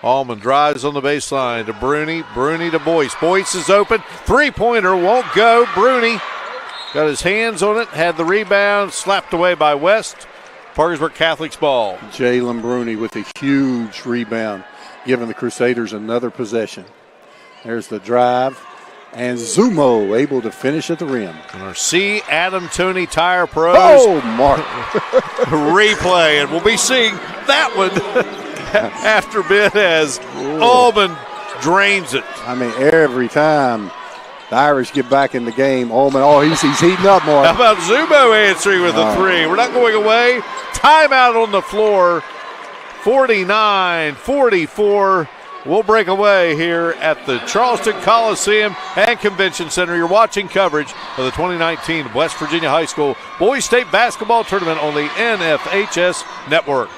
Allman drives on the baseline to Bruni. Bruni to Boyce. Boyce is open. 3-pointer won't go. Bruni got his hands on it, had the rebound, slapped away by West. Parkersburg Catholic's ball. Jalen Bruni with a huge rebound, giving the Crusaders another possession. There's the drive, and Zumo able to finish at the rim. And our C. Adam Tony Tire Pros. Oh, Mark. Replay, and we'll be seeing that one after a bit as Allman drains it. I mean, every time the Irish get back in the game, Allman, he's heating up, Mark. How about Zumo answering with a 3? We're not going away. Timeout on the floor. 49-44. We'll break away here at the Charleston Coliseum and Convention Center. You're watching coverage of the 2019 West Virginia High School Boys State Basketball Tournament on the NFHS Network.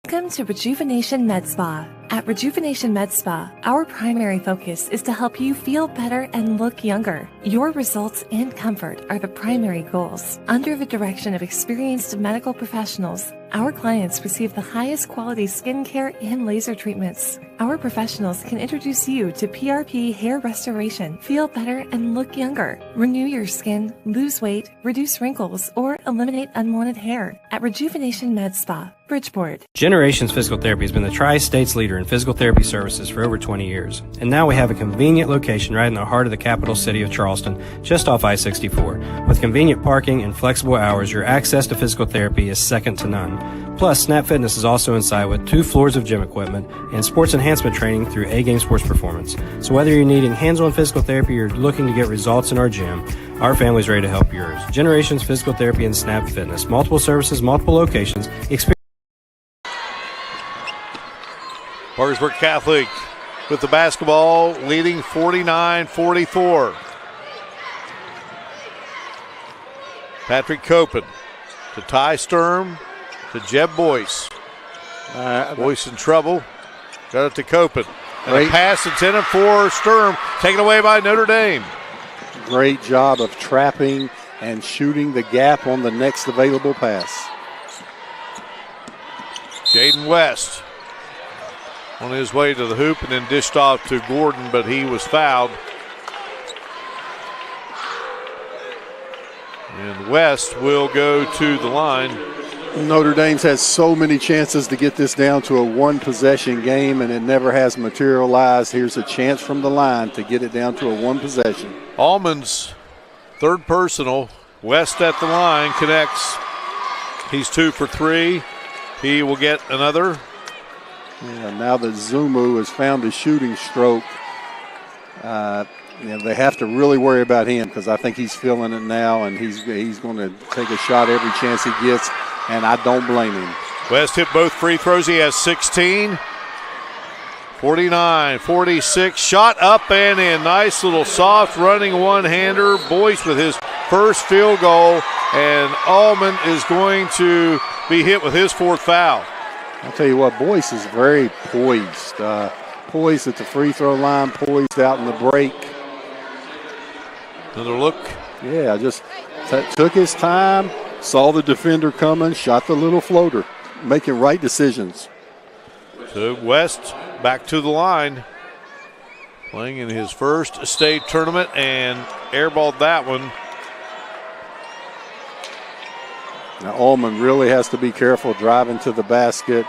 Welcome to Rejuvenation Med Spa. At Rejuvenation Med Spa, our primary focus is to help you feel better and look younger. Your results and comfort are the primary goals. Under the direction of experienced medical professionals, our clients receive the highest quality skincare and laser treatments. Our professionals can introduce you to PRP hair restoration, feel better and look younger, renew your skin, lose weight, reduce wrinkles, or eliminate unwanted hair. At Rejuvenation Med Spa, Bridgeport. Generations Physical Therapy has been the Tri-State's leader in physical therapy services for over 20 years. And now we have a convenient location right in the heart of the capital city of Charleston, just off I-64. With convenient parking and flexible hours, your access to physical therapy is second to none. Plus, Snap Fitness is also inside with 2 floors of gym equipment and sports enhancement training through A-Game Sports Performance. So whether you're needing hands-on physical therapy or looking to get results in our gym, our family's ready to help yours. Generations Physical Therapy and Snap Fitness. Multiple services, multiple locations. Parkersburg Catholic with the basketball, leading 49-44. Patrick Copen to Ty Sturm to Jeb Boyce. Boyce in trouble. Got it to Copen. And a pass intended for Sturm, taken away by Notre Dame. Great job of trapping and shooting the gap on the next available pass. Jaden West on his way to the hoop and then dished off to Gordon, but he was fouled. And West will go to the line. Notre Dame's had so many chances to get this down to a 1-possession game, and it never has materialized. Here's a chance from the line to get it down to a 1-possession. Allman's 3rd personal. West at the line connects. He's 2 for 3. He will get another. Yeah, now that Zumu has found his shooting stroke, they have to really worry about him because I think he's feeling it now, and he's going to take a shot every chance he gets, and I don't blame him. West hit both free throws. He has 16. 49-46. Shot up and in. Nice little soft running one-hander. Boyce with his first field goal, and Allman is going to be hit with his 4th foul. I'll tell you what, Boyce is very poised. Poised at the free throw line, poised out in the break. Another look. Yeah, just took his time, saw the defender coming, shot the little floater, making right decisions. So West back to the line, playing in his first state tournament and airballed that one. Now Allman really has to be careful driving to the basket.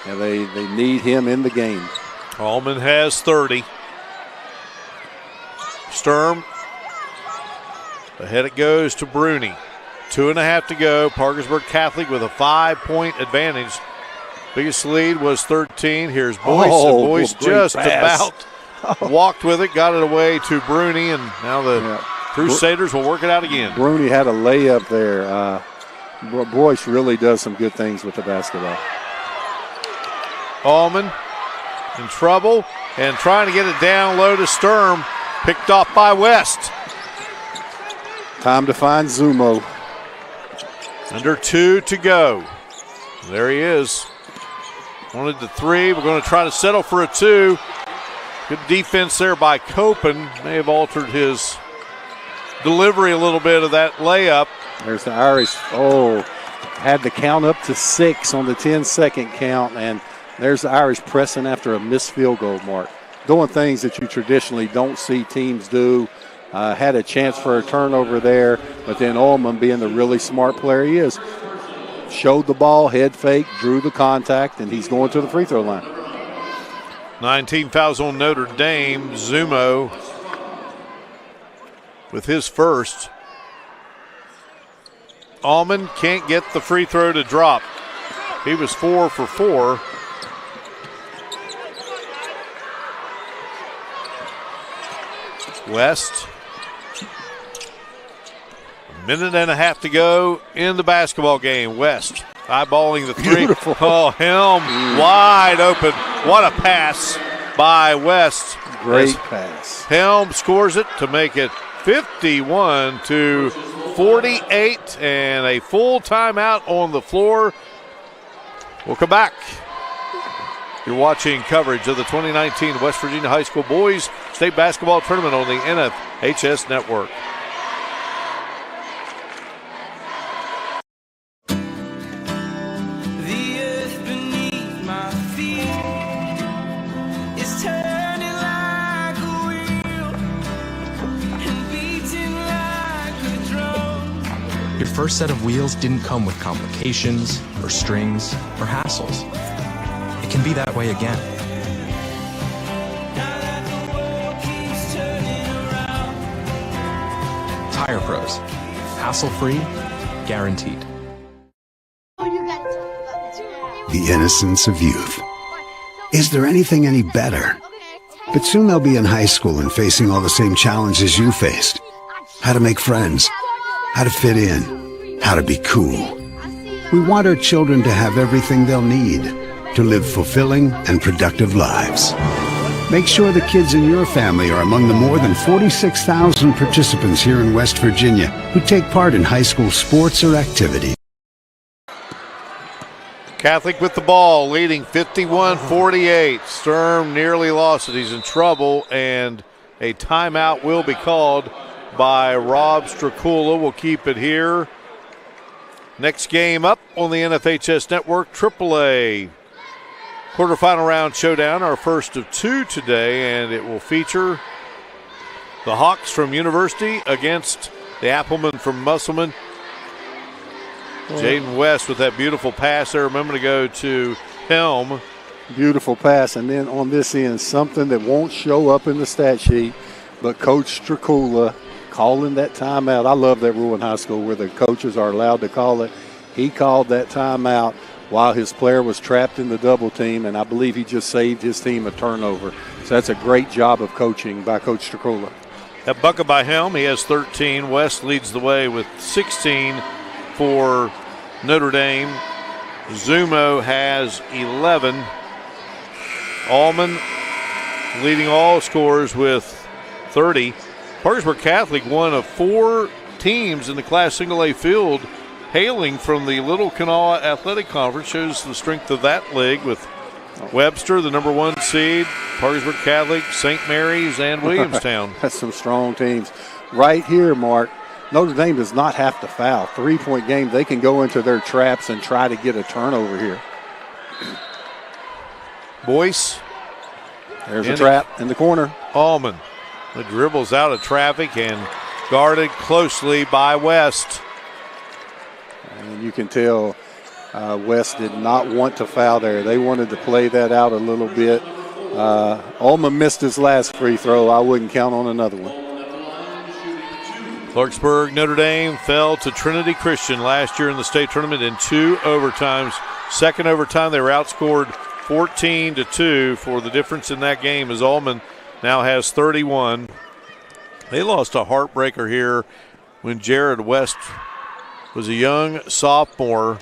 They need him in the game. Allman has 30. Sturm. Ahead it goes to Bruni. 2.5 to go. Parkersburg Catholic with a 5-point advantage. Biggest lead was 13. Here's Boyce. And Boyce just about walked with it, got it away to Bruni, and now the Crusaders will work it out again. Bruni had a layup there. Boyce really does some good things with the basketball. Allman in trouble and trying to get it down low to Sturm. Picked off by West. Time to find Zumo. Under 2 to go. There he is. Wanted the 3. We're going to try to settle for a 2. Good defense there by Copen. May have altered his delivery a little bit of that layup. There's the Irish. Oh, had the count up to 6 on the 10-second count, and there's the Irish pressing after a missed field goal, Mark. Doing things that you traditionally don't see teams do. Had a chance for a turnover there, but then Allman, being the really smart player he is, showed the ball, head fake, drew the contact, and he's going to the free throw line. 19 fouls on Notre Dame. Zumo with his first. Allman can't get the free throw to drop. He was 4 for 4. West. A minute and a half to go in the basketball game. West eyeballing the 3. Beautiful. Oh, Helm wide open. What a pass by West. Great pass. Helm scores it to make it 51-48, and a full timeout on the floor. We'll come back. You're watching coverage of the 2019 West Virginia High School Boys State Basketball Tournament on the NFHS Network. The earth beneath my feet is turning like a wheel and beating like a drum. Your first set of wheels didn't come with complications or strings or hassles. It can be that way again. Tire Pros. Hassle-free, guaranteed. The innocence of youth. Is there anything any better? But soon they'll be in high school and facing all the same challenges you faced. How to make friends, how to fit in, how to be cool. We want our children to have everything they'll need to live fulfilling and productive lives. Make sure the kids in your family are among the more than 46,000 participants here in West Virginia who take part in high school sports or activities. Catholic with the ball, leading 51-48. Sturm nearly lost it. He's in trouble, and a timeout will be called by Rob Stracula. We'll keep it here. Next game up on the NFHS Network, AAA quarterfinal round showdown, our first of 2 today, and it will feature the Hawks from University against the Applemen from Musselman. Jaden West with that beautiful pass there a moment ago to Helm. Beautiful pass, and then on this end, something that won't show up in the stat sheet, but Coach Stracula calling that timeout. I love that rule in high school where the coaches are allowed to call it. He called that timeout while his player was trapped in the double team, and I believe he just saved his team a turnover. So that's a great job of coaching by Coach Stracula. That bucket by Helm, he has 13. West leads the way with 16 for Notre Dame. Zumo has 11. Allman leading all scorers with 30. Parkersburg Catholic, one of 4 teams in the Class Single A field hailing from the Little Kanawha Athletic Conference. Shows the strength of that league with Webster, the number 1 seed, Parkersburg Catholic, St. Mary's, and Williamstown. That's some strong teams. Right here, Mark, Notre Dame does not have to foul. 3-point game, they can go into their traps and try to get a turnover here. Boyce. There's a trap in the corner. Allman. The dribbles out of traffic and guarded closely by West. And you can tell West did not want to foul there. They wanted to play that out a little bit. Allman missed his last free throw. I wouldn't count on another one. Clarksburg, Notre Dame fell to Trinity Christian last year in the state tournament in 2 overtimes. Second overtime, they were outscored 14-2. For the difference in that game as Allman now has 31. They lost a heartbreaker here when Jared West was a young sophomore.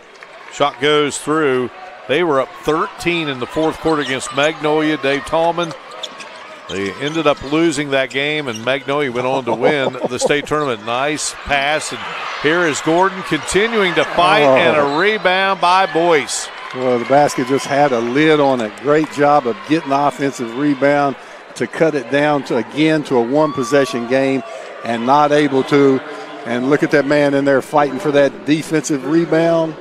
Shot goes through. They were up 13 in the fourth quarter against Magnolia. Dave Tallman. They ended up losing that game, and Magnolia went on to win the state tournament. Nice pass, and here is Gordon continuing to fight, and a rebound by Boyce. Well, the basket just had a lid on it. Great job of getting the offensive rebound to cut it down to a one-possession game, and not able to. And look at that man in there fighting for that defensive rebound.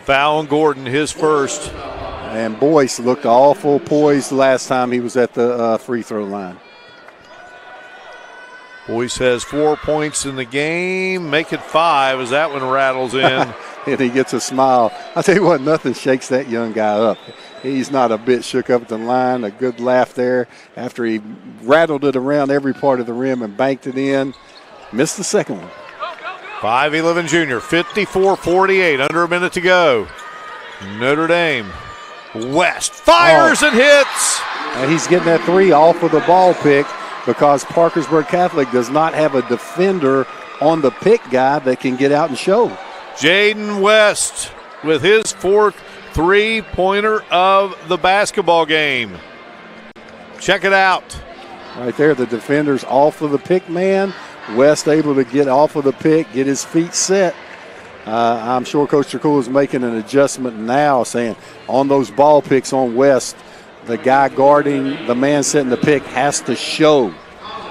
Foul on Gordon, his first. And Boyce looked awful poised last time he was at the free throw line. Boyce has 4 points in the game. Make it 5 as that one rattles in. And he gets a smile. I tell you what, nothing shakes that young guy up. He's not a bit shook up at the line. A good laugh there after he rattled it around every part of the rim and banked it in. Missed the second one. 5'11" junior, 54-48, under a minute to go. Notre Dame. West fires and hits. And he's getting that three off of the ball pick because Parkersburg Catholic does not have a defender on the pick guy that can get out and show. Jaden West with his fourth three-pointer of the basketball game. Check it out. Right there, the defender's off of the pick man. West able to get off of the pick, get his feet set. I'm sure Coach Tricula is making an adjustment now, saying on those ball picks on West, the guy guarding the man setting the pick has to show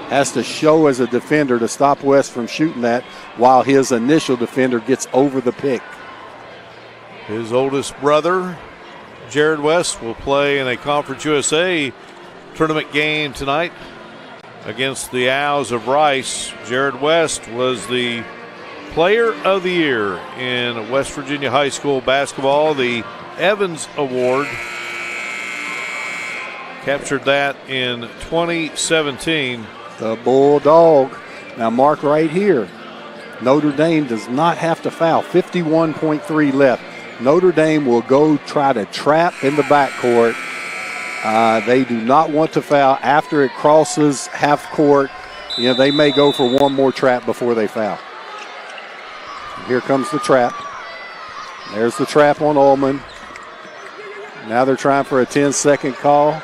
as a defender to stop West from shooting that while his initial defender gets over the pick. His oldest brother, Jared West, will play in a Conference USA tournament game tonight against the Owls of Rice. Jared West was the Player of the Year in West Virginia High School basketball, the Evans Award. Captured that in 2017. The Bulldog. Now mark right here. Notre Dame does not have to foul. 51.3 left. Notre Dame will go try to trap in the backcourt. They do not want to foul after it crosses half court. You know, they may go for one more trap before they foul. Here comes the trap. There's the trap on Ullman. Now they're trying for a 10-second call.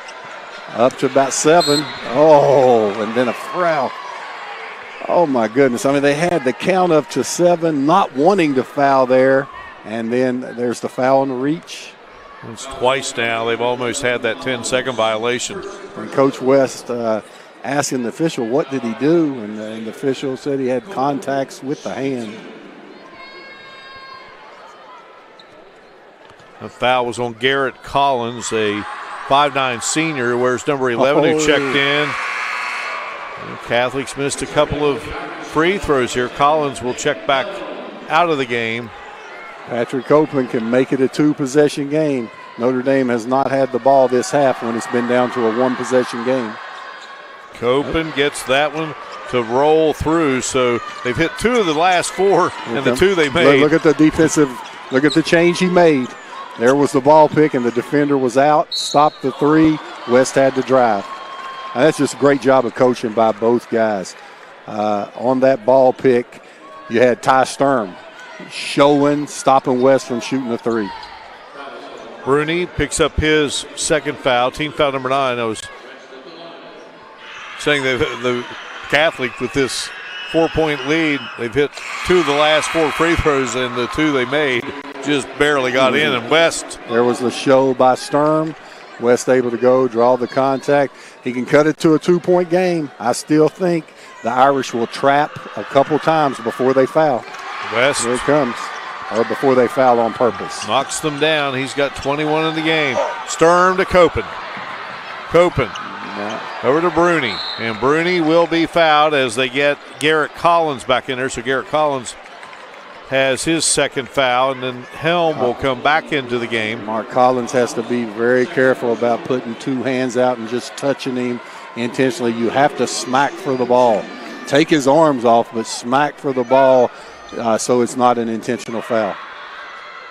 Up to about 7. Oh, and then a foul. Oh, my goodness. I mean, they had the count up to 7, not wanting to foul there. And then there's the foul on the reach. It's twice now. They've almost had that 10-second violation. And Coach West asking the official, what did he do? And the official said he had contacts with the hand. The foul was on Garrett Collins, a 5'9" senior who wears number 11, who checked in. And Catholics missed a couple of free throws here. Collins will check back out of the game. Patrick Copeland can make it a 2-possession game. Notre Dame has not had the ball this half when it's been down to a 1-possession game. Copeland gets that one to roll through, so they've hit 2 of the last 4 and the 2 they made. Look at the defensive, look at the change he made. There was the ball pick, and the defender was out, stopped the 3. West had to drive. Now, that's just a great job of coaching by both guys. On that ball pick, you had Ty Sturm stopping West from shooting the 3. Bruni picks up his second foul, team foul number 9. I was saying that the Catholic with this 4-point lead, they've hit 2 of the last 4 free throws, and the 2 they made just barely got in. And West. There was the show by Sturm. West able to go, draw the contact. He can cut it to a 2-point game. I still think the Irish will trap a couple times before they foul. West. Here it comes. Or before they foul on purpose. Knocks them down. He's got 21 in the game. Sturm to Copen. Copen over to Bruni. And Bruni will be fouled as they get Garrett Collins back in there. So Garrett Collins has his second foul, and then Helm will come back into the game. Mark Collins has to be very careful about putting 2 hands out and just touching him intentionally. You have to smack for the ball. Take his arms off, but smack for the ball so it's not an intentional foul.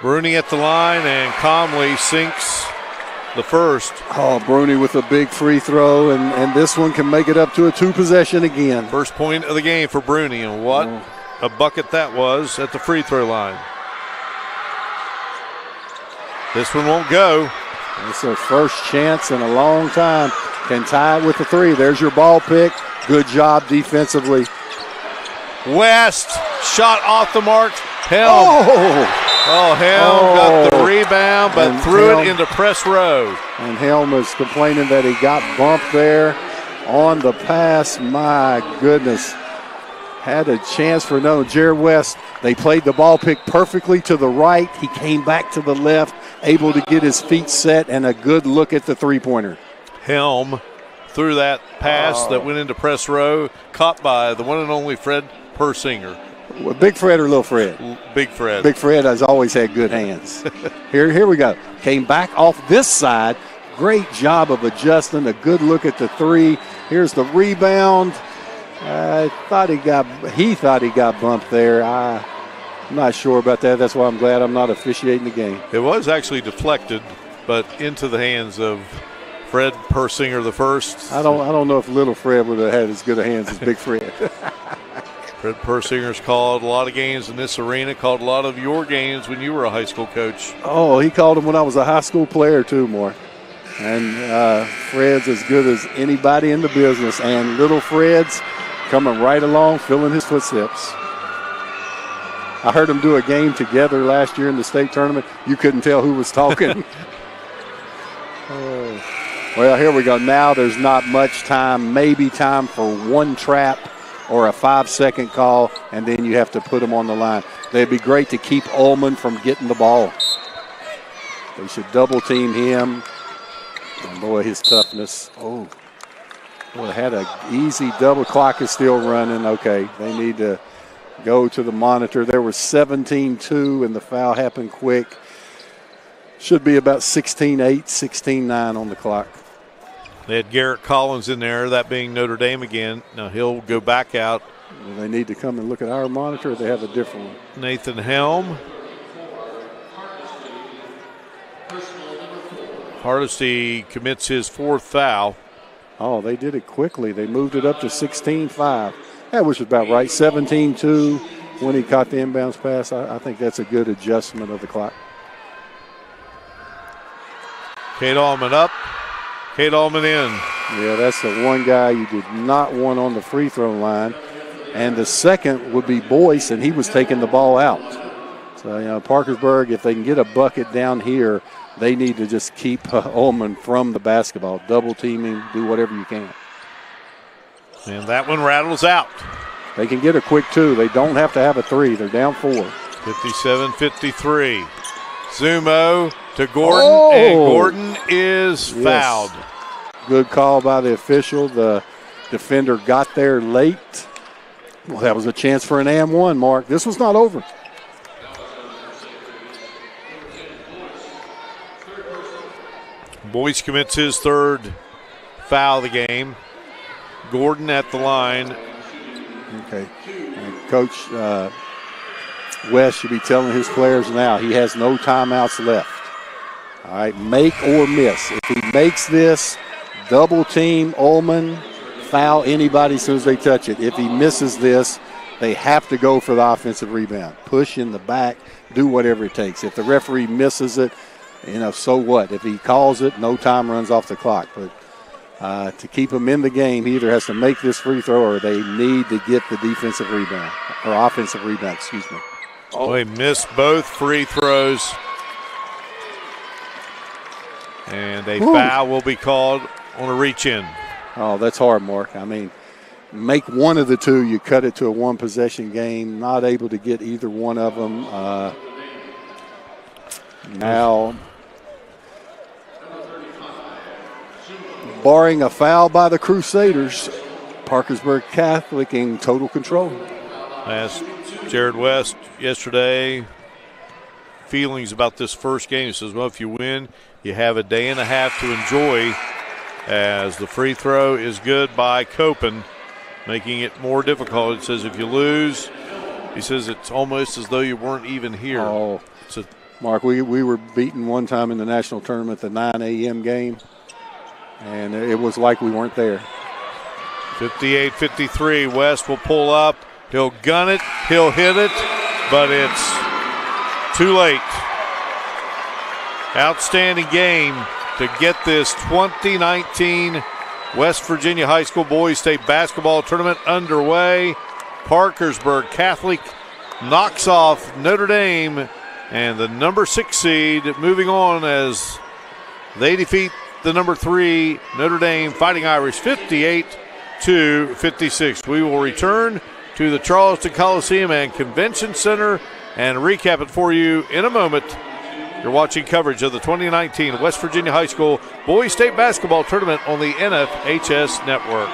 Bruni at the line, and Comley sinks the first. Oh, Bruni with a big free throw, and this one can make it up to a 2-possession again. First point of the game for Bruni, and what a bucket that was at the free throw line. This one won't go. It's their first chance in a long time. Can tie it with the 3. There's your ball pick. Good job defensively. West shot off the mark. Helm. Helm got the rebound, but threw it into press row. And Helm was complaining that he got bumped there on the pass. My goodness. Had a chance for no. Jared West, they played the ball pick perfectly to the right. He came back to the left, able to get his feet set, and a good look at the three-pointer. Helm threw that pass that went into press row, caught by the one and only Fred Persinger. Well, Big Fred or Little Fred? Big Fred. Big Fred has always had good hands. Here we go. Came back off this side. Great job of adjusting. A good look at the 3. Here's the rebound. He thought he got bumped there. I'm not sure about that. That's why I'm glad I'm not officiating the game. It was actually deflected, but into the hands of Fred Persinger the first. I don't know if Little Fred would have had as good a hands as Big Fred. Fred Persinger's called a lot of games in this arena, called a lot of your games when you were a high school coach. Oh, he called them when I was a high school player too, Mark. And Fred's as good as anybody in the business. And Little Fred's coming right along, filling his footsteps. I heard them do a game together last year in the state tournament. You couldn't tell who was talking. Well, here we go. Now there's not much time, maybe time for one trap or a 5-second call, and then you have to put them on the line. They'd be great to keep Ullman from getting the ball. They should double team him. And boy, his toughness. Oh, boy, had an easy double. Clock is still running. Okay, they need to go to the monitor. There was 17-2, and the foul happened quick. Should be about 16-8, 16-9 on the clock. They had Garrett Collins in there, that being Notre Dame again. Now he'll go back out. They need to come and look at our monitor, or they have a different one. Nathan Helm. Hardesty commits his 4th foul. Oh, they did it quickly. They moved it up to 16-5. That was about right. 17-2 when he caught the inbounds pass. I think that's a good adjustment of the clock. Kate Allman up. Kate Allman in. Yeah, that's the one guy you did not want on the free throw line. And the second would be Boyce, and he was taking the ball out. So, Parkersburg, if they can get a bucket down here, they need to just keep Ullman from the basketball. Double team him, do whatever you can. And that one rattles out. They can get a quick 2. They don't have to have a 3. They're down 4. 57-53. Zumo to Gordon, and Gordon is fouled. Good call by the official. The defender got there late. Well, that was a chance for an and one, Mark. This was not over. Boyce commits his 3rd foul of the game. Gordon at the line. Okay. Coach West should be telling his players now he has no timeouts left. All right, make or miss. If he makes this, double team Ullman, foul anybody as soon as they touch it. If he misses this, they have to go for the offensive rebound. Push in the back, do whatever it takes. If the referee misses it, so what? If he calls it, no time runs off the clock. But to keep him in the game, he either has to make this free throw or they need to get the defensive rebound, or offensive rebound, excuse me. Oh, he missed both free throws. And a foul will be called on a reach-in. Oh, that's hard, Mark. I mean, make one of the two, you cut it to a one-possession game. Not able to get either one of them. Now, barring a foul by the Crusaders, Parkersburg Catholic in total control. I asked Jared West yesterday feelings about this first game. He says, well, if you win, you have a day and a half to enjoy, as the free throw is good by Copen, making it more difficult. It says if you lose, he says it's almost as though you weren't even here. Oh, Mark, we were beaten one time in the national tournament, the 9 a.m. game, and it was like we weren't there. 58-53, West will pull up. He'll gun it, he'll hit it, but it's too late. Outstanding game to get this 2019 West Virginia High School Boys State Basketball Tournament underway. Parkersburg Catholic knocks off Notre Dame and the number 6 seed, moving on as they defeat the number 3 Notre Dame Fighting Irish 58-56. We will return to the Charleston Coliseum and Convention Center and recap it for you in a moment. You're watching coverage of the 2019 West Virginia High School Boys State Basketball Tournament on the NFHS Network.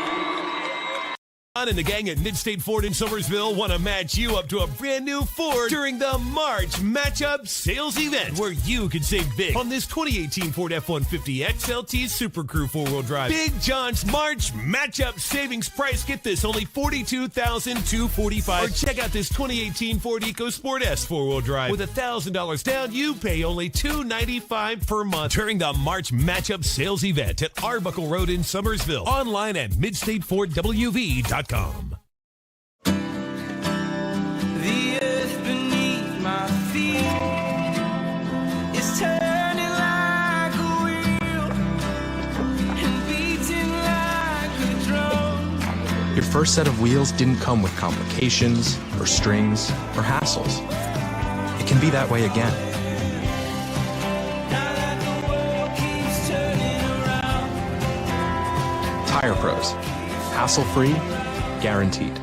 John and the gang at Mid-State Ford in Summersville want to match you up to a brand new Ford during the March Matchup Sales Event, where you can save big on this 2018 Ford F-150 XLT Super Crew 4-wheel drive. Big John's March Matchup Savings Price. Get this, only $42,245. Or check out this 2018 Ford EcoSport S 4-wheel drive. With $1,000 down, you pay only $295 per month during the March Matchup Sales Event at Arbuckle Road in Summersville. Online at MidstateFordWV.com. The earth beneath my feet is turning like a wheel and beating like a drum. Your first set of wheels didn't come with complications, or strings, or hassles. It can be that way again. Now that the world keeps turning around. Tire Pros. Hassle-free, guaranteed.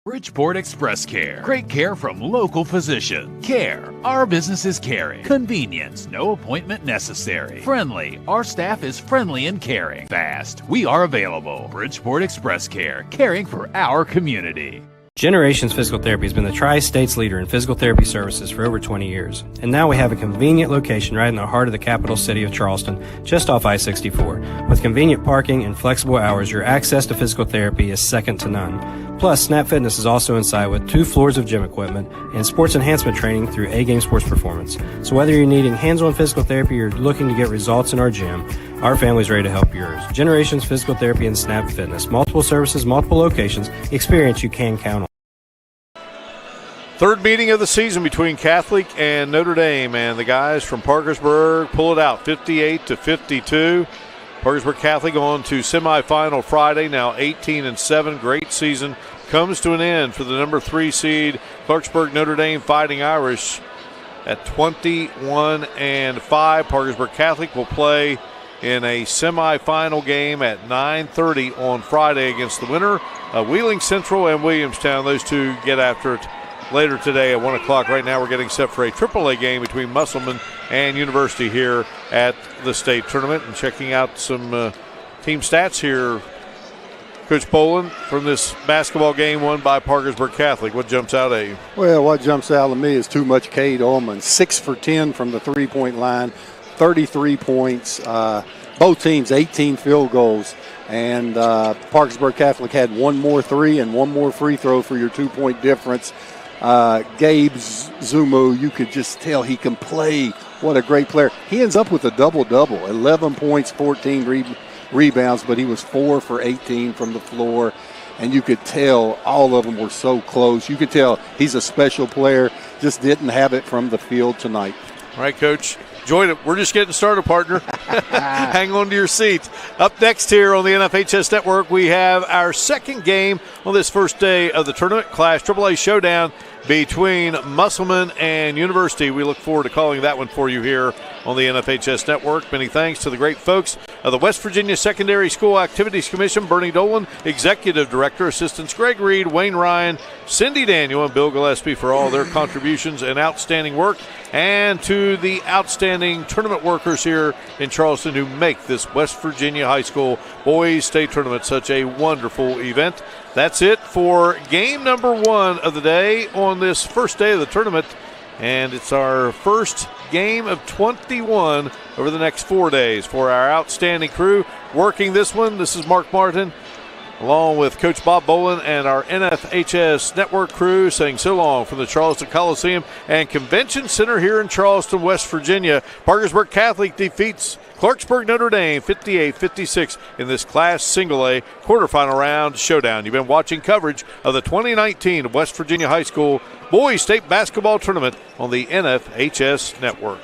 Bridgeport Express Care. Great care from local physician. Care. Our business is caring. Convenience. No appointment necessary. Friendly. Our staff is friendly and caring. Fast. We are available. Bridgeport Express Care. Caring for our community. Generations Physical Therapy has been the Tri-State's leader in physical therapy services for over 20 years. And now we have a convenient location right in the heart of the capital city of Charleston, just off I-64. With convenient parking and flexible hours, your access to physical therapy is second to none. Plus, Snap Fitness is also inside with 2 floors of gym equipment and sports enhancement training through A-Game Sports Performance. So whether you're needing hands-on physical therapy or looking to get results in our gym, our family's ready to help yours. Generations Physical Therapy and Snap Fitness. Multiple services, multiple locations. Experience you can count on. Third meeting of the season between Catholic and Notre Dame, and the guys from Parkersburg pull it out 58-52. Parkersburg Catholic on to semifinal Friday, now 18-7. Great season comes to an end for the number 3 seed Clarksburg Notre Dame Fighting Irish at 21-5. Parkersburg Catholic will play in a semifinal game at 9:30 on Friday against the winner of Wheeling Central and Williamstown. Those two get after it later today at 1 o'clock. Right now we're getting set for a AAA game between Musselman and University here at the state tournament. And checking out some team stats here, Coach Boland, from this basketball game won by Parkersburg Catholic. What jumps out at you? Well, what jumps out at me is too much Cade Ullman. 6 for 10 from the three-point line, 33 points. Both teams 18 field goals. And Parkersburg Catholic had 1 more 3 and 1 more free throw for your 2-point difference. Gabe Zumu, you could just tell he can play. What a great player. He ends up with a double-double, 11 points, 14 rebounds, but he was 4 for 18 from the floor. And you could tell all of them were so close. You could tell he's a special player, just didn't have it from the field tonight. All right, Coach. Enjoyed it. We're just getting started, partner. Hang on to your seat. Up next here on the NFHS Network, we have our second game on this first day of the tournament, Class AAA Showdown between Musselman and University. We look forward to calling that one for you here on the NFHS Network. Many thanks to the great folks of the West Virginia Secondary School Activities Commission, Bernie Dolan, Executive Director, Assistants Greg Reed, Wayne Ryan, Cindy Daniel, and Bill Gillespie for all their contributions and outstanding work, and to the outstanding tournament workers here in Charleston who make this West Virginia High School Boys State Tournament such a wonderful event. That's it for game number 1 of the day on this first day of the tournament, and it's our first game of 21 over the next 4 days for our outstanding crew working this one. This is Mark Martin, along with Coach Bob Boland and our NFHS Network crew, saying so long from the Charleston Coliseum and Convention Center here in Charleston, West Virginia. Parkersburg Catholic defeats Clarksburg Notre Dame 58-56 in this Class Single A quarterfinal round showdown. You've been watching coverage of the 2019 West Virginia High School Boys State Basketball Tournament on the NFHS Network.